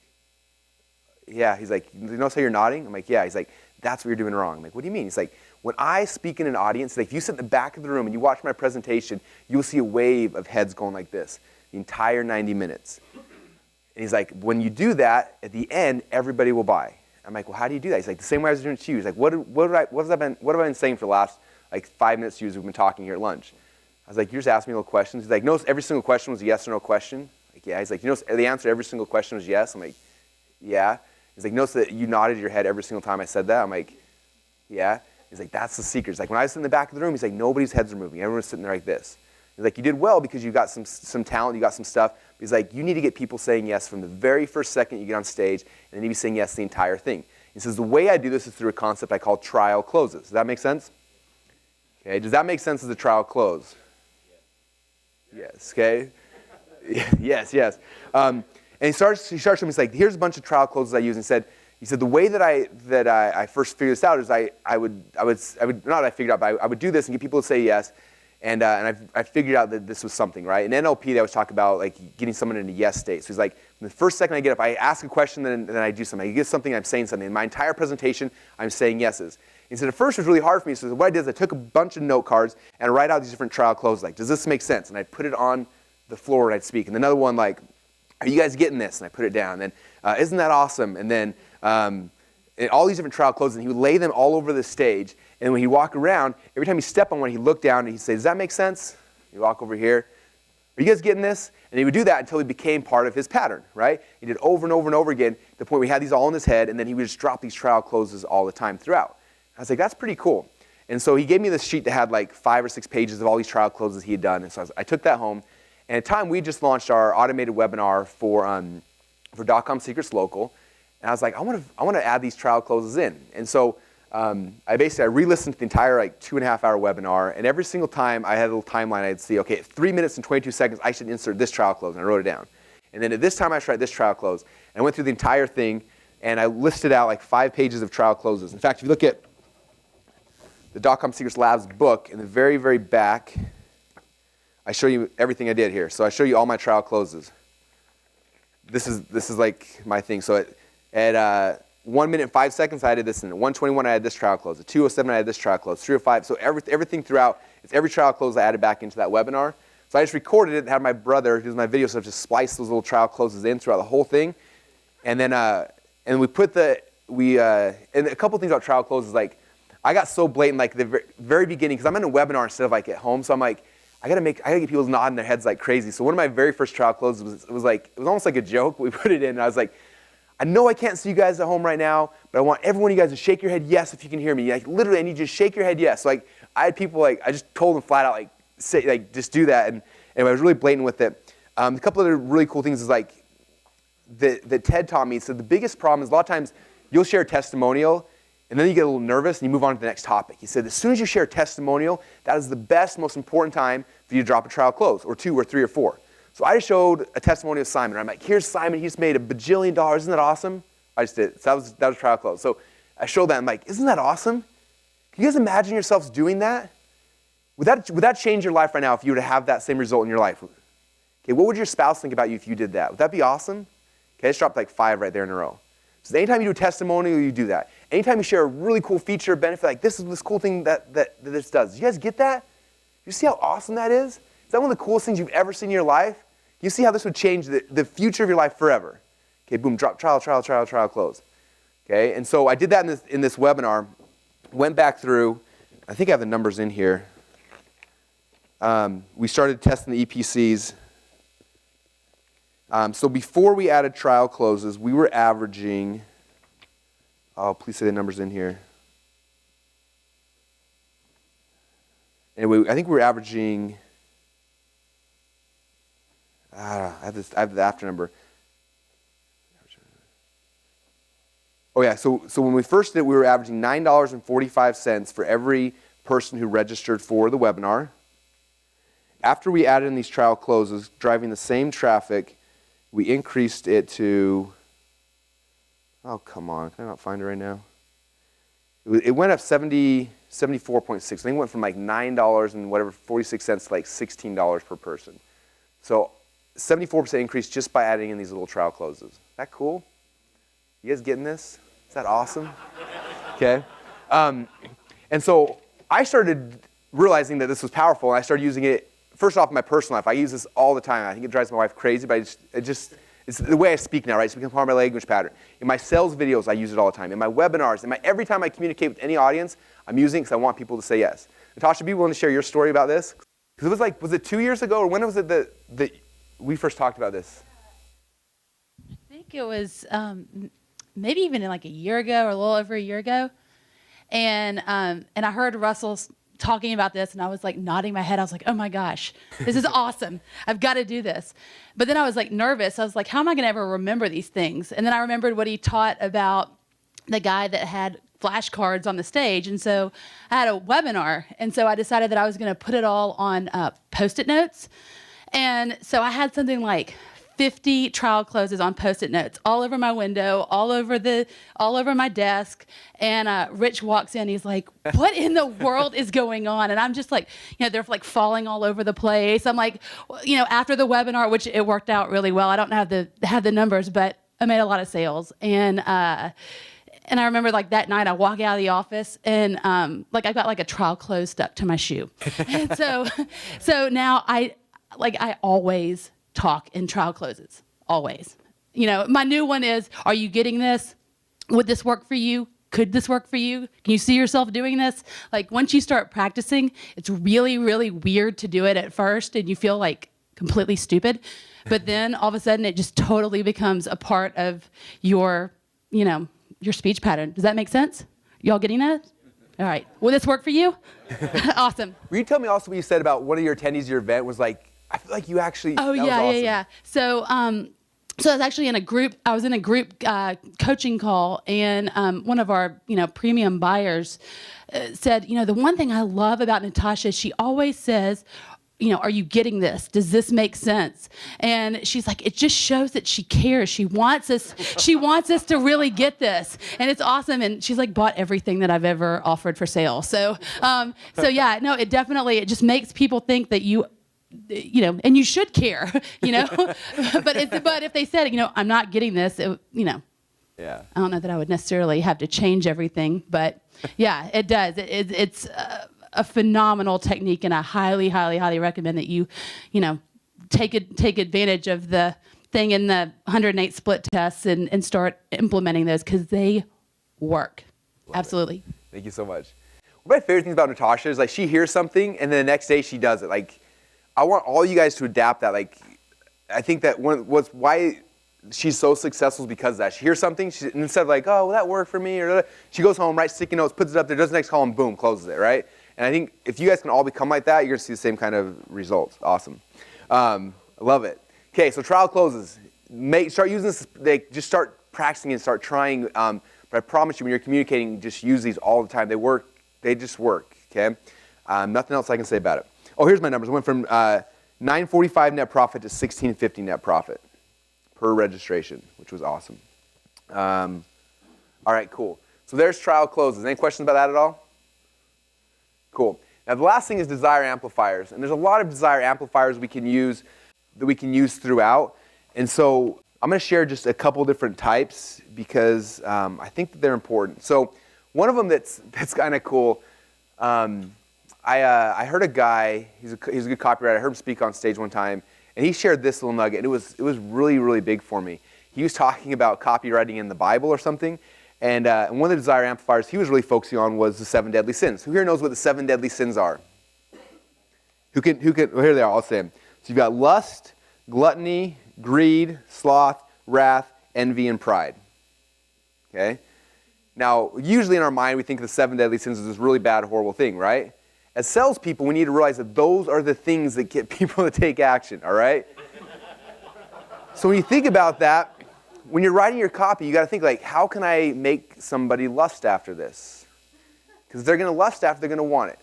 A: yeah. He's like, you notice how you're nodding? I'm like, yeah. He's like, that's what you're doing wrong. I'm like, what do you mean? He's like, when I speak in an audience, like if you sit in the back of the room and you watch my presentation, you'll see a wave of heads going like this the entire 90 minutes. And he's like, when you do that, at the end, everybody will buy. I'm like, well, how do you do that? He's like, the same way I was doing it to you. He's like, what have I been saying for the last like 5 minutes to you as we've been talking here at lunch? I was like, you just asked me little questions. He's like, notice every single question was a yes or no question. Like, yeah. He's like, you notice the answer to every single question was yes. I'm like, yeah. He's like, notice that you nodded your head every single time I said that. I'm like, yeah. He's like, that's the secret. He's like, when I was in the back of the room, he's like, nobody's heads are moving. Everyone's sitting there like this. He's like, you did well because you got some talent, you got some stuff. He's like, you need to get people saying yes from the very first second you get on stage, and they need to be saying yes the entire thing. He says, the way I do this is through a concept I call trial closes. Does that make sense? Okay, does that make sense as a trial close? Yes, okay? yes. And he starts showing me, he's like, here's a bunch of trial closes I use. And he said, the way that I first figured this out is I would do this and get people to say yes. And I figured out that this was something, right? In NLP, they always talk about like getting someone in a yes state. So he's like, the first second I get up, I ask a question, then I do something. I get something, I'm saying something. In my entire presentation, I'm saying yeses. He said, at first it was really hard for me. So what I did is I took a bunch of note cards and I write out these different trial closes. Like, does this make sense? And I'd put it on the floor and I'd speak. And another one like, are you guys getting this? And I put it down. And then, isn't that awesome? And then and all these different trial closes, and he would lay them all over the stage. And when he'd walk around, every time he step on one, he'd look down and he'd say, does that make sense? He'd walk over here. Are you guys getting this? And he would do that until he became part of his pattern, right? He did over and over and over again, to the point where he had these all in his head, and then he would just drop these trial closes all the time throughout. I was like, that's pretty cool. And so he gave me this sheet that had like 5 or 6 pages of all these trial closes he had done. And so I took that home. And at the time, we just launched our automated webinar for DotComSecrets Local. And I was like, I want to add these trial closes in. And so I re-listened to the entire like 2.5-hour webinar, and every single time I had a little timeline, I'd see, okay, at 3 minutes and 22 seconds, I should insert this trial close, and I wrote it down. And then at this time, I should write this trial close. And I went through the entire thing, and I listed out like 5 pages of trial closes. In fact, if you look at the DotComSecrets Labs book, in the very, very back, I show you everything I did here. So I show you all my trial closes. This is like my thing. So at 1 minute and 5 seconds, I did this. And at 1:21, I had this trial close. At 2:07, I had this trial close. 3:05, so everything throughout, it's every trial close I added back into that webinar. So I just recorded it and had my brother, who does my video stuff, just splice those little trial closes in throughout the whole thing. And then we put and a couple things about trial closes, like I got so blatant like the very beginning, because I'm in a webinar instead of like at home, so I'm like, I gotta get people nodding their heads like crazy. So one of my very first trial closes was almost like a joke. We put it in, and I was like, I know I can't see you guys at home right now, but I want every one of you guys to shake your head yes if you can hear me. Like literally, I need you to shake your head yes. So like I had people like, I just told them flat out like, say like just do that, and I was really blatant with it. A couple other really cool things is like that Ted taught me. So the biggest problem is a lot of times you'll share a testimonial, and then you get a little nervous and you move on to the next topic. He said, as soon as you share a testimonial, that is the best, most important time for you to drop a trial close, or 2 or 3 or 4. So I just showed a testimonial of Simon. I'm like, here's Simon, he just made $1 bajillion. Isn't that awesome? I just did. So that was trial close. So I showed that. I'm like, isn't that awesome? Can you guys imagine yourselves doing that? Would that change your life right now if you were to have that same result in your life? Okay, what would your spouse think about you if you did that? Would that be awesome? Okay, I just dropped like 5 right there in a row. So anytime you do a testimonial, you do that. Anytime you share a really cool feature or benefit, like this is this cool thing that this does. Do you guys get that? You see how awesome that is? Is that one of the coolest things you've ever seen in your life? You see how this would change the future of your life forever. Okay, boom, drop, trial, close. Okay, and so I did that in this webinar, went back through, I think I have the numbers in here. We started testing the EPCs. So before we added trial closes, we were averaging, oh, please say the numbers in here. Anyway, I think we were averaging, I have the after number. Oh yeah, so when we first did it, we were averaging $9.45 for every person who registered for the webinar. After we added in these trial closes, driving the same traffic, we increased it to, oh, come on, can I not find it right now? It went up 74.6. I think it went from like $9 and whatever, 46 cents to like $16 per person. So 74% increase just by adding in these little trial closes. Is that cool? You guys getting this? Is that awesome? Okay. And so I started realizing that this was powerful, and I started using it, first off, in my personal life. I use this all the time. I think it drives my wife crazy, but it's the way I speak now, right? It's become part of my language pattern. In my sales videos, I use it all the time. In my webinars, every time I communicate with any audience, I'm using it because I want people to say yes. Natasha, be willing to share your story about this? Because it was like, was it 2 years ago, or when was it that we first talked about this?
B: I think it was maybe even like a year ago or a little over a year ago. And I heard Russell talking about this, and I was like nodding my head. I was like, oh my gosh, this is awesome. I've got to do this. But then I was like nervous. I was like, how am I going to ever remember these things? And then I remembered what he taught about the guy that had flashcards on the stage. And so I had a webinar. And so I decided that I was going to put it all on Post-it notes. And so I had something like 50 trial closes on Post-it notes all over my window, all over my desk. And Rich walks in. He's like, "What in the world is going on?" And I'm just like, they're like falling all over the place. I'm like, after the webinar, which it worked out really well. I don't have the numbers, but I made a lot of sales. And I remember like that night I walk out of the office and like I got like a trial close stuck to my shoe. And so now I always talk in trial closes, always. My new one is, are you getting this? Would this work for you? Could this work for you? Can you see yourself doing this? Like once you start practicing, it's really, really weird to do it at first and you feel like completely stupid. But then all of a sudden it just totally becomes a part of your speech pattern. Does that make sense? Y'all getting that? All right. Will this work for you? Awesome.
A: Will you tell me also what you said about one of your attendees at your event was like, I feel like you actually,
B: oh,
A: that
B: yeah,
A: was awesome.
B: Yeah. So I was actually in a group, coaching call, and one of our, premium buyers said, the one thing I love about Natasha is she always says, are you getting this? Does this make sense? And she's like, it just shows that she cares. She wants us to really get this. And it's awesome. And she's like bought everything that I've ever offered for sale. So yeah, no, it just makes people think that and you should care, but if they said, I'm not getting this, yeah, I don't know that I would necessarily have to change everything, but yeah, it does. It's a phenomenal technique, and I highly, highly, highly recommend that you take advantage of the thing in the 108 split tests and start implementing those because they work. Love Absolutely.
A: It. Thank you so much. One of my favorite things about Natasha is like she hears something and then the next day she does it. Like I want all you guys to adapt that. Like I think that why she's so successful is because of that. She hears something, instead of like, oh, well, that worked for me, or she goes home, writes sticky notes, puts it up there, does the next call, and boom, closes it, right? And I think if you guys can all become like that, you're going to see the same kind of results. Awesome. I love it. Okay, so trial closes. Start using this. Just start practicing and start trying But I promise you, when you're communicating, just use these all the time. They work. They just work, okay? Nothing else I can say about it. Oh, here's my numbers. I went from $9.45 net profit to $16.50 net profit per registration, which was awesome. All right, cool. So there's trial closes. Any questions about that at all? Cool. Now the last thing is desire amplifiers. And there's a lot of desire amplifiers we can use throughout. And so I'm going to share just a couple different types because I think that they're important. So one of them that's kind of cool, I heard a guy, he's a good copywriter, I heard him speak on stage one time, and he shared this little nugget. It was really, really big for me. He was talking about copywriting in the Bible or something, and one of the desire amplifiers he was really focusing on was the 7 deadly sins. Who here knows what the 7 deadly sins are? Who can, well, here they are, I'll say them. So you've got lust, gluttony, greed, sloth, wrath, envy, and pride. Okay? Now, usually in our mind, we think of the 7 deadly sins as this really bad, horrible thing, right? As salespeople, we need to realize that those are the things that get people to take action, all right? So when you think about that, when you're writing your copy, you got to think like, how can I make somebody lust after this? Because if they're going to lust after, they're going to want it.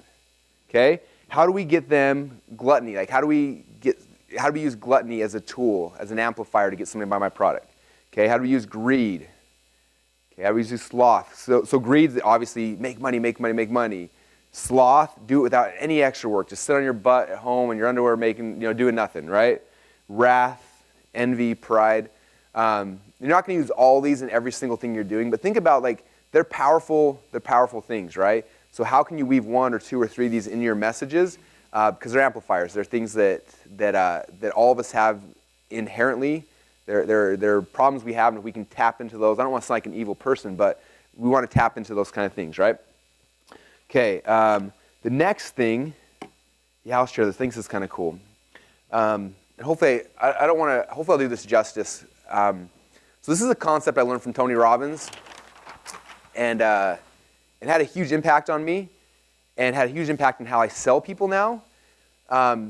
A: Okay? How do we get them gluttony? Like, how do we use gluttony as a tool, as an amplifier to get somebody to buy my product? Okay? How do we use greed? Okay? How do we use sloth? So greed, obviously, make money, make money, make money. Sloth, do it without any extra work. Just sit on your butt at home in your underwear, doing nothing, right? Wrath, envy, pride. You're not going to use all these in every single thing you're doing, but think about like they're powerful things, right? So how can you weave 1 or 2 or 3 of these into your messages? Because they're amplifiers. They're things that all of us have inherently. They're problems we have, and if we can tap into those, I don't want to sound like an evil person, but we want to tap into those kind of things, right? Okay, the next thing, I'll share this. I think this is kind of cool. And hopefully, hopefully I'll do this justice. So this is a concept I learned from Tony Robbins, and it had a huge impact on me, and had a huge impact on how I sell people now.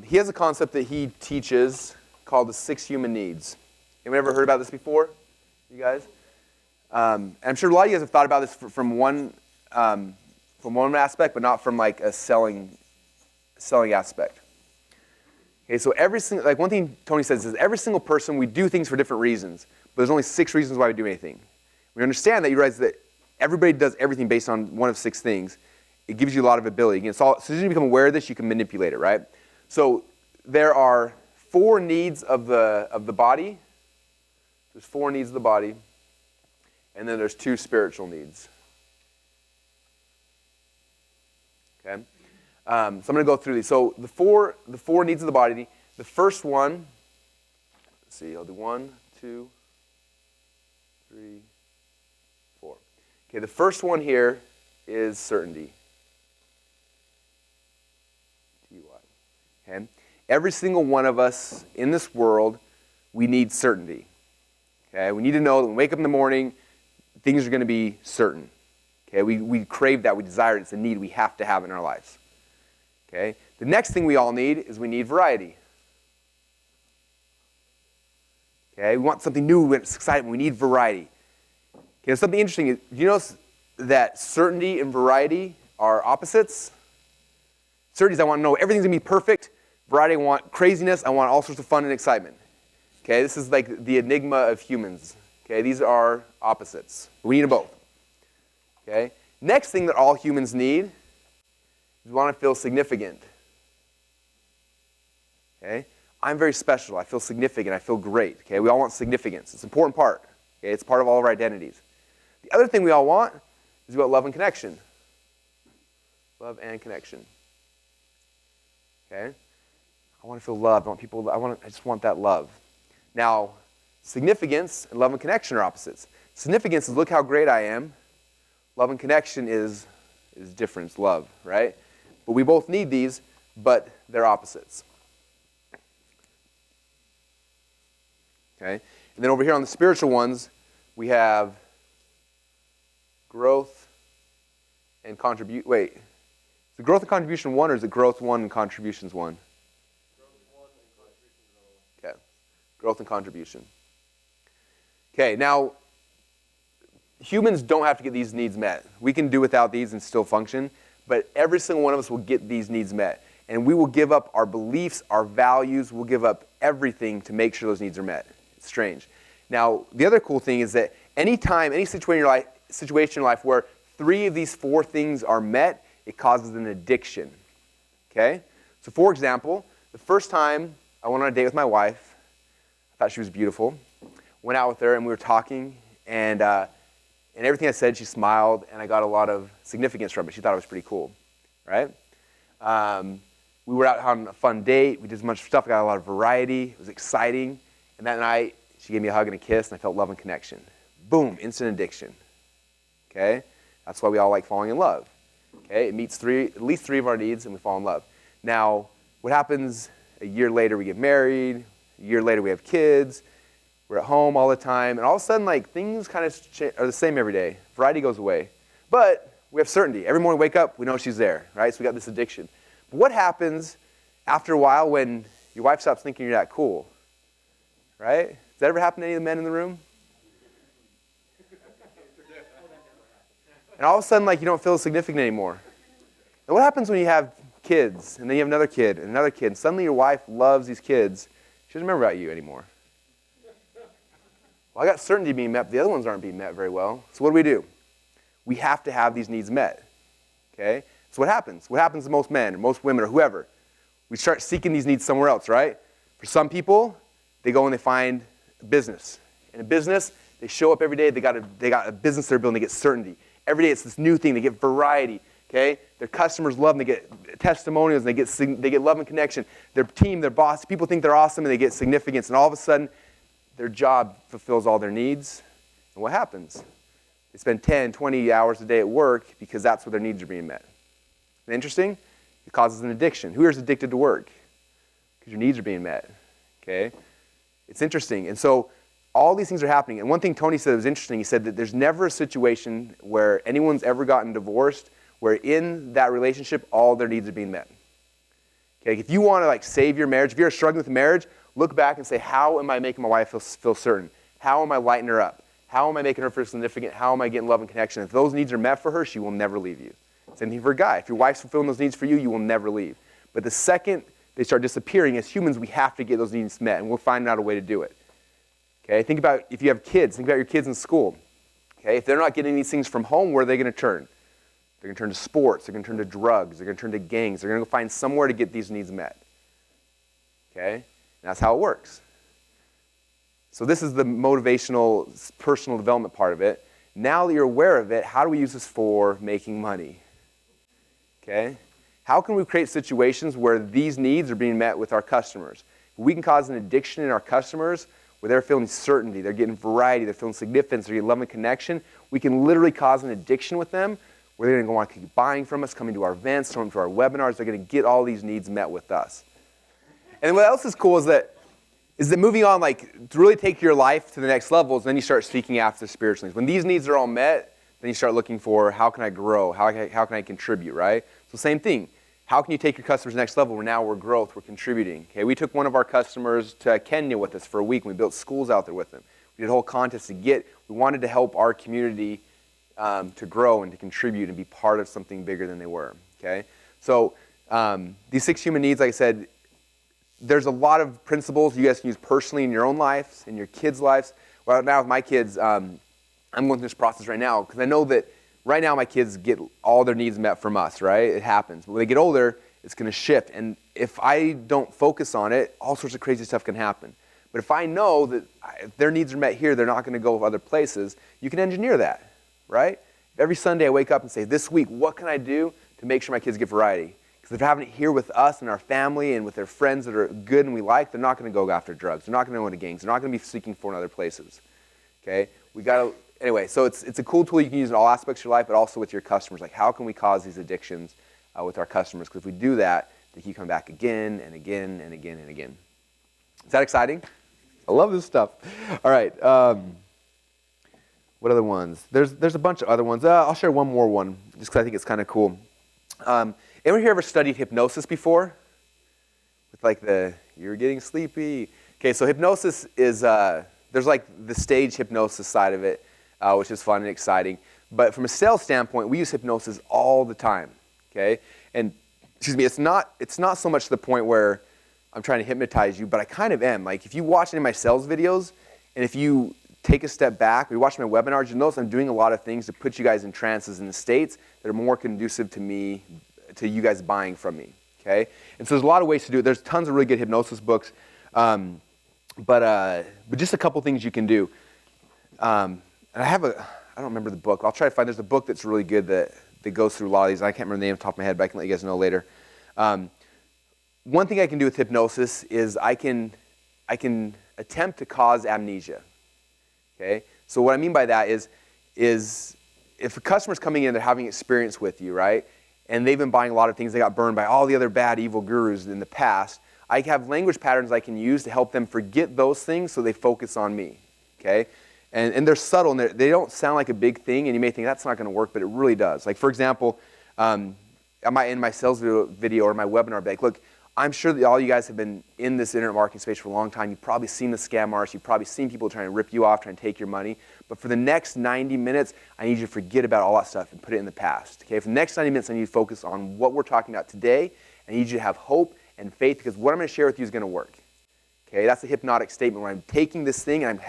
A: He has a concept that he teaches called the 6 human needs. Anyone ever heard about this before, you guys? And I'm sure a lot of you guys have thought about this from one aspect, but not from like a selling aspect. Okay, so one thing Tony says is every single person, we do things for different reasons, but there's only 6 reasons why we do anything. We understand that you realize that everybody does everything based on one of 6 things. It gives you a lot of ability. Again, so as soon as you become aware of this, you can manipulate it, right? So there are 4 needs of the body. There's 4 needs of the body, and then there's 2 spiritual needs. Okay, so I'm going to go through these. So the four needs of the body. The first one. Let's see. I'll do 1, 2, 3, 4. Okay, the first one here is certainty. T-Y. Okay, every single one of us in this world, we need certainty. Okay, we need to know that when we wake up in the morning, things are going to be certain. Okay, we crave that, we desire it, it's a need we have to have in our lives. Okay, the next thing we all need is we need variety. Okay, we want something new, it's exciting, we need variety. Okay, something interesting is, you notice that certainty and variety are opposites? Certainty is I want to know everything's going to be perfect. Variety, I want craziness, I want all sorts of fun and excitement. Okay, this is like the enigma of humans. Okay, these are opposites. We need them both. Okay, next thing that all humans need is we want to feel significant. Okay, I'm very special. I feel significant. I feel great. Okay, we all want significance. It's an important part. Okay, it's part of all of our identities. The other thing we all want is we want love and connection. Love and connection. Okay, I want to feel loved. I just want that love. Now, significance and love and connection are opposites. Significance is look how great I am. Love and connection is difference, love, right? But we both need these, but they're opposites. Okay? And then over here on the spiritual ones, we have growth and contribution. Wait, is the growth and contribution 1 or is it growth 1 and contributions 1?
C: Growth 1 and contributions 1.
A: Okay, growth and contribution. Okay, now, humans don't have to get these needs met. We can do without these and still function, but every single one of us will get these needs met. And we will give up our beliefs, our values, we'll give up everything to make sure those needs are met. It's strange. Now, the other cool thing is that anytime, any situation in your life where 3 of these 4 things are met, it causes an addiction, okay? So for example, the first time I went on a date with my wife, I thought she was beautiful, went out with her and we were talking, and everything I said, she smiled, and I got a lot of significance from it. She thought it was pretty cool, right? We were out on a fun date. We did a bunch of stuff. I got a lot of variety. It was exciting. And that night, she gave me a hug and a kiss, and I felt love and connection. Boom, instant addiction, okay? That's why we all like falling in love, okay? It meets at least 3 of our needs, and we fall in love. Now, what happens a year later, we get married. A year later, we have kids. We're at home all the time, and all of a sudden, like, things kind of are the same every day. Variety goes away. But we have certainty. Every morning we wake up, we know she's there, right? So we got this addiction. But what happens after a while when your wife stops thinking you're that cool, right? Does that ever happen to any of the men in the room? And all of a sudden, like, you don't feel significant anymore. And what happens when you have kids, and then you have another kid, and suddenly your wife loves these kids. She doesn't remember about you anymore. Well, I got certainty being met, but the other ones aren't being met very well. So what do? We have to have these needs met, okay? So what happens? What happens to most men, or most women, or whoever? We start seeking these needs somewhere else, right? For some people, they go and they find a business. In a business, they show up every day, they got a business they're building, they get certainty. Every day it's this new thing, they get variety, okay? Their customers love them, they get testimonials, and they get love and connection. Their team, their boss, people think they're awesome, and they get significance. And all of a sudden, their job fulfills all their needs. And what happens? They spend 10, 20 hours a day at work because that's where their needs are being met. Isn't that interesting? It causes an addiction. Who here is addicted to work? Because your needs are being met, okay? It's interesting. And so all these things are happening. And one thing Tony said was interesting. He said that there's never a situation where anyone's ever gotten divorced where in that relationship all their needs are being met. Okay, if you want to like save your marriage, if you're struggling with marriage, look back and say, how am I making my wife feel certain? How am I lighting her up? How am I making her feel significant? How am I getting love and connection? If those needs are met for her, she will never leave you. Same thing for a guy. If your wife's fulfilling those needs for you, you will never leave. But the second they start disappearing, as humans, we have to get those needs met, and we'll find out a way to do it. Okay, think about if you have kids. Think about your kids in school. Okay, if they're not getting these things from home, where are they going to turn? They're going to turn to sports. They're going to turn to drugs. They're going to turn to gangs. They're going to go find somewhere to get these needs met. Okay, and that's how it works. So this is the motivational, personal development part of it. Now that you're aware of it, how do we use this for making money? Okay, how can we create situations where these needs are being met with our customers? We can cause an addiction in our customers where they're feeling certainty, they're getting variety, they're feeling significance, they're getting love and connection. We can literally cause an addiction with them where they're going to want to keep buying from us, coming to our events, coming to our webinars. They're going to get all these needs met with us. And what else is cool is that moving on, like, to really take your life to the next levels, then you start seeking after spiritual needs. When these needs are all met, then you start looking for how can I grow? How can I contribute, right? So same thing. How can you take your customers to the next level where now we're growth, we're contributing? Okay, we took one of our customers to Kenya with us for a week, and we built schools out there with them. We did a whole contest we wanted to help our community to grow and to contribute and be part of something bigger than they were, okay? So these 6 human needs, like I said, there's a lot of principles you guys can use personally in your own lives, in your kids' lives. Well, now with my kids, I'm going through this process right now because I know that right now my kids get all their needs met from us, right? It happens. But when they get older, it's going to shift. And if I don't focus on it, all sorts of crazy stuff can happen. But if I know that if their needs are met here, they're not going to go other places, you can engineer that, right? Every Sunday I wake up and say, this week, what can I do to make sure my kids get variety? Because if they're having it here with us and our family and with their friends that are good and we like, they're not going to go after drugs. They're not going to go into gangs. They're not going to be seeking for in other places. Okay? Anyway, so it's a cool tool you can use in all aspects of your life, but also with your customers. Like, how can we cause these addictions with our customers? Because if we do that, they keep coming back again and again and again and again. Is that exciting? I love this stuff. All right. What other ones? There's a bunch of other ones. I'll share one more one, just because I think it's kind of cool. Anyone here ever studied hypnosis before? With like you're getting sleepy. Okay, so hypnosis is, there's like the stage hypnosis side of it. which is fun and exciting. But from a sales standpoint, we use hypnosis all the time, okay? And excuse me, it's not so much to the point where I'm trying to hypnotize you, but I kind of am. Like if you watch any of my sales videos, and if you take a step back, or you watch my webinars, you'll notice I'm doing a lot of things to put you guys in trances in the states that are more conducive to me, to you guys buying from me, okay? And so there's a lot of ways to do it. There's tons of really good hypnosis books, but just a couple things you can do. And I don't remember the book. I'll try to find, there's a book that's really good that goes through a lot of these. I can't remember the name off the top of my head, but I can let you guys know later. One thing I can do with hypnosis is I can attempt to cause amnesia, okay? So what I mean by that is if a customer's coming in, they're having experience with you, right? And they've been buying a lot of things, they got burned by all the other bad, evil gurus in the past, I have language patterns I can use to help them forget those things so they focus on me, okay? And they're subtle, and they don't sound like a big thing, and you may think that's not going to work, but it really does. Like, for example, in my sales video or my webinar, I'll be like, look, I'm sure that all you guys have been in this internet marketing space for a long time. You've probably seen the scam artists. You've probably seen people trying to rip you off, trying to take your money. But for the next 90 minutes, I need you to forget about all that stuff and put it in the past. Okay? For the next 90 minutes, I need you to focus on what we're talking about today. I need you to have hope and faith, because what I'm going to share with you is going to work. Okay? That's a hypnotic statement where I'm taking this thing and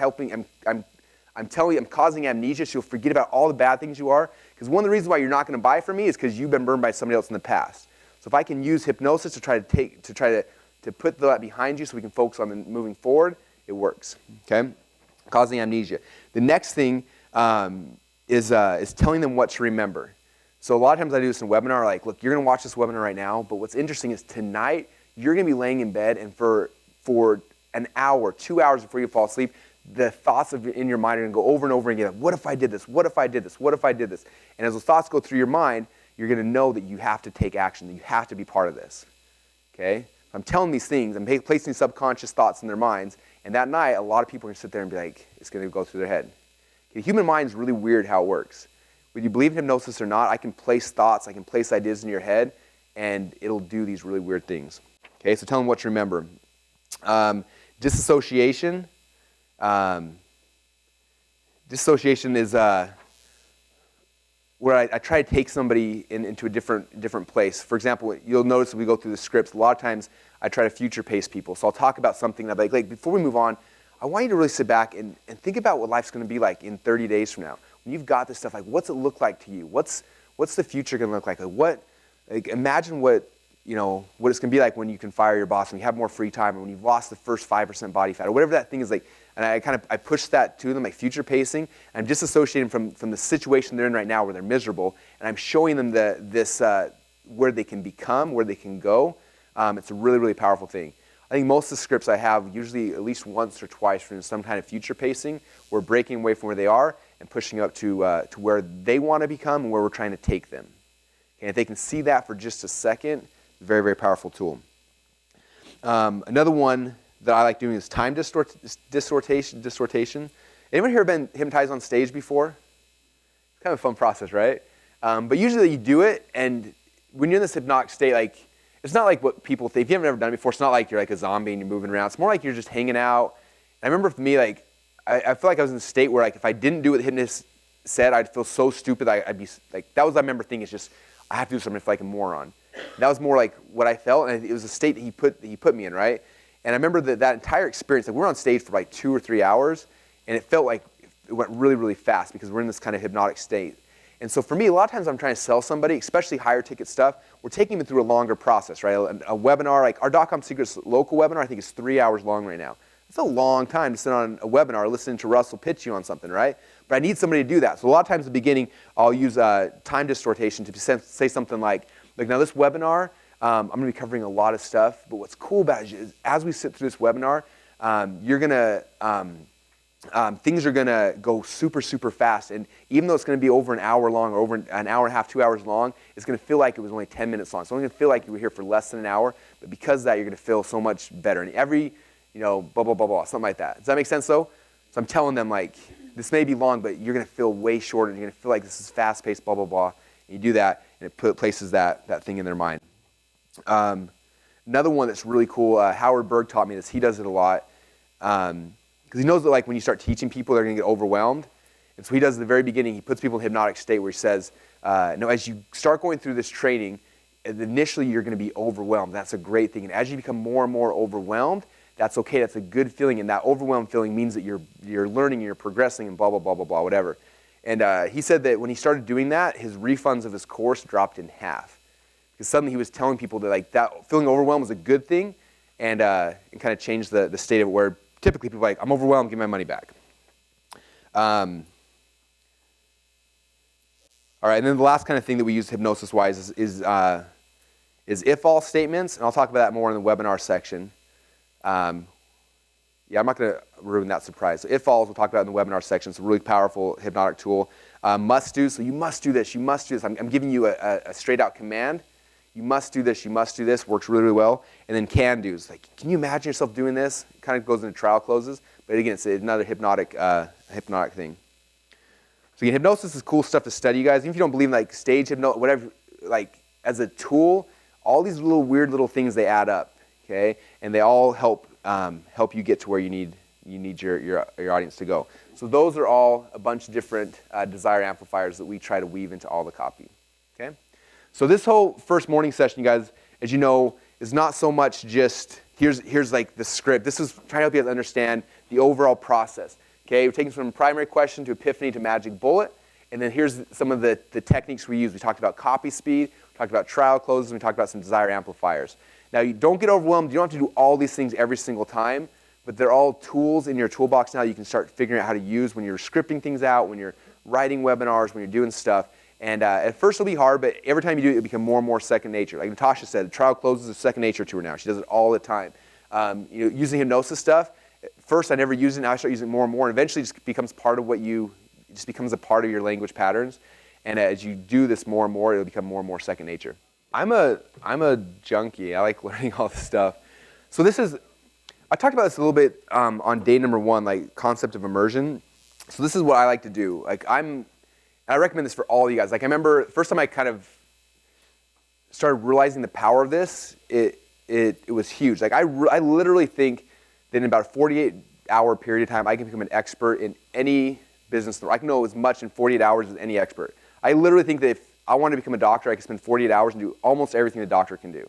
A: I'm telling you, I'm causing amnesia, so you'll forget about all the bad things you are. Because one of the reasons why you're not going to buy from me is because you've been burned by somebody else in the past. So if I can use hypnosis to try to put that behind you so we can focus on moving forward, it works, okay? Causing amnesia. The next thing is telling them what to remember. So a lot of times I do this in a webinar, like, look, you're going to watch this webinar right now, but what's interesting is tonight you're going to be laying in bed, and for an hour, 2 hours before you fall asleep, the thoughts in your mind are going to go over and over again. What if I did this? What if I did this? What if I did this? And as those thoughts go through your mind, you're going to know that you have to take action, that you have to be part of this, okay? I'm telling these things, I'm placing subconscious thoughts in their minds, and that night, a lot of people are going to sit there and be like, it's going to go through their head. Okay, the human mind is really weird how it works. Whether you believe in hypnosis or not, I can place thoughts, I can place ideas in your head, and it'll do these really weird things. Okay, so tell them what to remember. Disassociation. Disassociation is where I try to take somebody into a different place. For example, you'll notice when we go through the scripts, a lot of times I try to future pace people. So I'll talk about something that like before we move on, I want you to really sit back and think about what life's going to be like in 30 days from now. When you've got this stuff, like what's it look like to you? What's the future going to look like? Imagine what it's going to be like when you can fire your boss, when you have more free time, or when you've lost the first 5% body fat, or whatever that thing is like. And I push that to them, like future pacing. And I'm disassociating from the situation they're in right now where they're miserable, and I'm showing them where they can become, where they can go. It's a really, really powerful thing. I think most of the scripts I have, usually at least once or twice from some kind of future pacing, we're breaking away from where they are and pushing up to where they want to become and where we're trying to take them. And if they can see that for just a second, very, very powerful tool. Another one that I like doing is time distortation. Anyone here been hypnotized on stage before? It's kind of a fun process, right? But usually you do it, and when you're in this hypnotic state, like it's not like what people think. If you haven't ever done it before, it's not like you're like a zombie and you're moving around. It's more like you're just hanging out. And I remember for me, like I feel like I was in a state where like if I didn't do what the hypnotist said, I'd feel so stupid. I'd be like, that was I remember thinking, it's just I have to do something I feel like a moron. And that was more like what I felt, and it was a state that he put me in, right? And I remember that entire experience, like we were on stage for like 2 or 3 hours, and it felt like it went really, really fast because we're in this kind of hypnotic state. And so for me, a lot of times I'm trying to sell somebody, especially higher ticket stuff, we're taking them through a longer process, right? A webinar, like our DotComSecrets local webinar, I think is 3 hours long right now. It's a long time to sit on a webinar listening to Russell pitch you on something, right? But I need somebody to do that. So a lot of times at the beginning, I'll use time distortation to say something like now this webinar, I'm going to be covering a lot of stuff, but what's cool about it is as we sit through this webinar, things are going to go super, super fast. And even though it's going to be over an hour long or over an hour and a half, 2 hours long, it's going to feel like it was only 10 minutes long. It's only going to feel like you were here for less than an hour, but because of that, you're going to feel so much better. And every, blah, blah, blah, blah, something like that. Does that make sense, though? So I'm telling them, like, this may be long, but you're going to feel way shorter. You're going to feel like this is fast-paced, blah, blah, blah. And you do that, and it places that thing in their mind. Another one that's really cool, Howard Berg taught me this. He does it a lot because he knows that like when you start teaching people, they're going to get overwhelmed. And so he does at the very beginning, he puts people in a hypnotic state where he says, no, as you start going through this training, initially you're going to be overwhelmed. That's a great thing. And as you become more and more overwhelmed, that's okay. That's a good feeling. And that overwhelmed feeling means that you're learning, you're progressing, and blah, blah, blah, blah, blah, whatever. And he said that when he started doing that, his refunds of his course dropped in half. Because suddenly he was telling people that like that feeling overwhelmed was a good thing, and it kind of changed the state of it where typically people are like, I'm overwhelmed, give me my money back. All right, and then the last kind of thing that we use hypnosis-wise is if-all statements, and I'll talk about that more in the webinar section. Yeah, I'm not going to ruin that surprise. So if-alls we'll talk about in the webinar section. It's a really powerful hypnotic tool. Must-do, so you must do this, you must do this. I'm giving you a straight-out command. You must do this, you must do this. Works really, really well. And then can-dos, like, can you imagine yourself doing this? It kind of goes into trial closes. But again, it's another hypnotic thing. So again, hypnosis is cool stuff to study, you guys. Even if you don't believe in like stage hypnosis, whatever, like as a tool, all these little weird little things, they add up, okay? And they all help you get to where you need your audience to go. So those are all a bunch of different desire amplifiers that we try to weave into all the copy, okay? So this whole first morning session, you guys, as you know, is not so much just here's like the script. This is trying to help you guys understand the overall process. Okay, we're taking from primary question to epiphany to magic bullet, and then here's some of the techniques we use. We talked about copy speed, we talked about trial closes, and we talked about some desire amplifiers. Now, you don't get overwhelmed. You don't have to do all these things every single time, but they're all tools in your toolbox now you can start figuring out how to use when you're scripting things out, when you're writing webinars, when you're doing stuff. And at first it'll be hard, but every time you do it, it'll become more and more second nature. Like Natasha said, trial closes are second nature to her now. She does it all the time. Using hypnosis stuff, first I never used it, now I start using it more and more, and eventually it just becomes part of it just becomes a part of your language patterns. And as you do this more and more, it'll become more and more second nature. I'm a junkie. I like learning all this stuff. So I talked about this a little bit on day number 1, like concept of immersion. So this is what I like to do. Like I recommend this for all of you guys. Like I remember the first time I kind of started realizing the power of this, it was huge. Like I literally think that in about a 48-hour period of time, I can become an expert in any business. I can know as much in 48 hours as any expert. I literally think that if I wanted to become a doctor, I could spend 48 hours and do almost everything a doctor can do.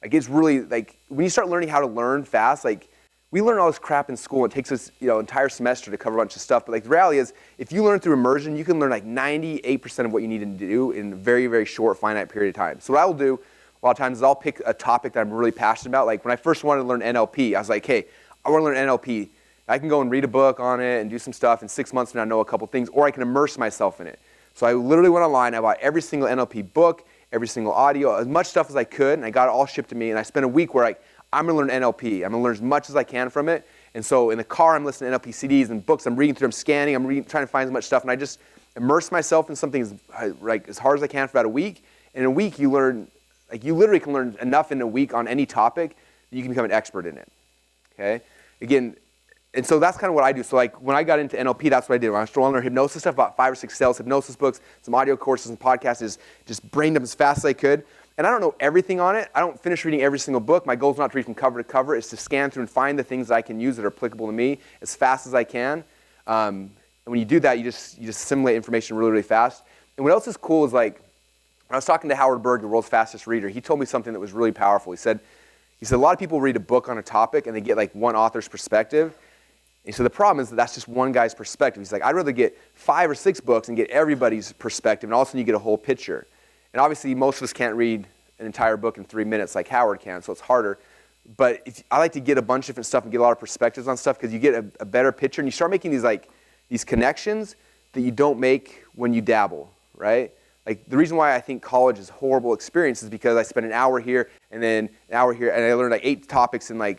A: Like it's really, like when you start learning how to learn fast, like we learn all this crap in school. It takes us, entire semester to cover a bunch of stuff. But like the reality is, if you learn through immersion, you can learn like 98% of what you need to do in a very, very short, finite period of time. So what I will do a lot of times is I'll pick a topic that I'm really passionate about. Like when I first wanted to learn NLP, I was like, hey, I want to learn NLP. I can go and read a book on it and do some stuff. In 6 months, and I know a couple things, or I can immerse myself in it. So I literally went online. I bought every single NLP book, every single audio, as much stuff as I could, and I got it all shipped to me. And I spent a week where I'm going to learn NLP. I'm going to learn as much as I can from it. And so in the car, I'm listening to NLP CDs and books. I'm reading through them, scanning. I'm trying to find as much stuff. And I just immerse myself in something as hard as I can for about a week. And in a week, you literally can learn enough in a week on any topic that you can become an expert in it. Okay? Again, and so that's kind of what I do. So like when I got into NLP, that's what I did. When I was learning hypnosis stuff, about 5 or 6 sales hypnosis books, some audio courses and podcasts, just brained them as fast as I could. And I don't know everything on it. I don't finish reading every single book. My goal is not to read from cover to cover. It's to scan through and find the things that I can use that are applicable to me as fast as I can. And when you do that, you just assimilate information really, really fast. And what else is cool is like, when I was talking to Howard Berg, the world's fastest reader, he told me something that was really powerful. He said a lot of people read a book on a topic and they get like one author's perspective. And so the problem is that that's just one guy's perspective. He's like, I'd rather get 5 or 6 books and get everybody's perspective, and all of a sudden you get a whole picture. And obviously most of us can't read an entire book in 3 minutes like Howard can, so it's harder. But I like to get a bunch of different stuff and get a lot of perspectives on stuff because you get a better picture, and you start making these connections that you don't make when you dabble, right? Like the reason why I think college is a horrible experience is because I spent an hour here and then an hour here, and I learned like 8 topics in a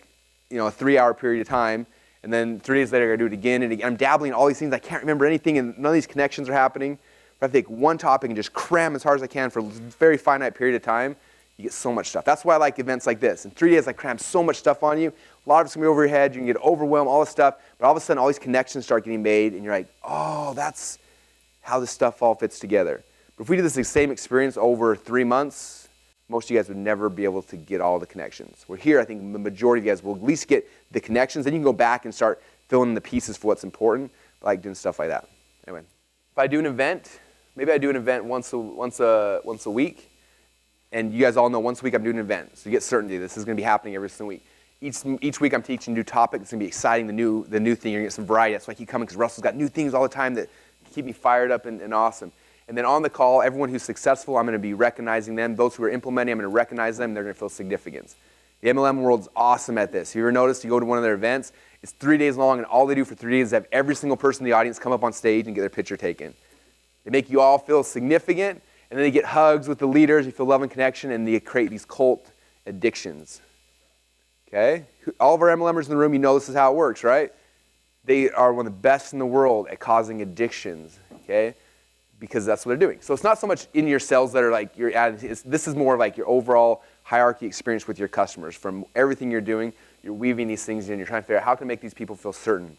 A: 3-hour period of time. And then 3 days later, I gotta do it again and again. I'm dabbling in all these things. I can't remember anything, and none of these connections are happening. But if I take one topic and just cram as hard as I can for a very finite period of time, you get so much stuff. That's why I like events like this. In 3 days, I cram so much stuff on you. A lot of it's gonna be over your head. You can get overwhelmed, all this stuff. But all of a sudden, all these connections start getting made, and you're like, oh, that's how this stuff all fits together. But if we did this same experience over 3 months, most of you guys would never be able to get all the connections. We're here, I think the majority of you guys will at least get the connections. Then you can go back and start filling in the pieces for what's important. I like doing stuff like that. Anyway, if I do an event, maybe I do an event once a week, and you guys all know once a week I'm doing an event, so you get certainty. This is going to be happening every single week. Each week I'm teaching a new topic. It's going to be exciting, the new thing. You're going to get some variety. That's why I keep coming, because Russell's got new things all the time that keep me fired up and awesome. And then on the call, everyone who's successful, I'm going to be recognizing them. Those who are implementing, I'm going to recognize them. They're going to feel significance. The MLM world's awesome at this. Have you ever noticed you go to one of their events, it's 3 days long, and all they do for 3 days is have every single person in the audience come up on stage and get their picture taken. They make you all feel significant, and then they get hugs with the leaders. You feel love and connection, and they create these cult addictions. Okay? All of our MLMers in the room, you know this is how it works, right? They are one of the best in the world at causing addictions, okay? Because that's what they're doing. So it's not so much in your sales that are like your attitude. This is more like your overall hierarchy experience with your customers. From everything you're doing, you're weaving these things in. You're trying to figure out how can I make these people feel certain.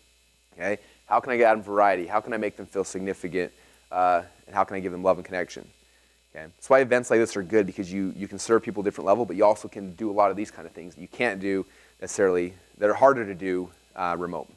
A: Okay? How can I add them variety? How can I make them feel significant? And how can I give them love and connection? Okay? That's why events like this are good, because you can serve people at a different level, but you also can do a lot of these kind of things that you can't do necessarily, that are harder to do remote.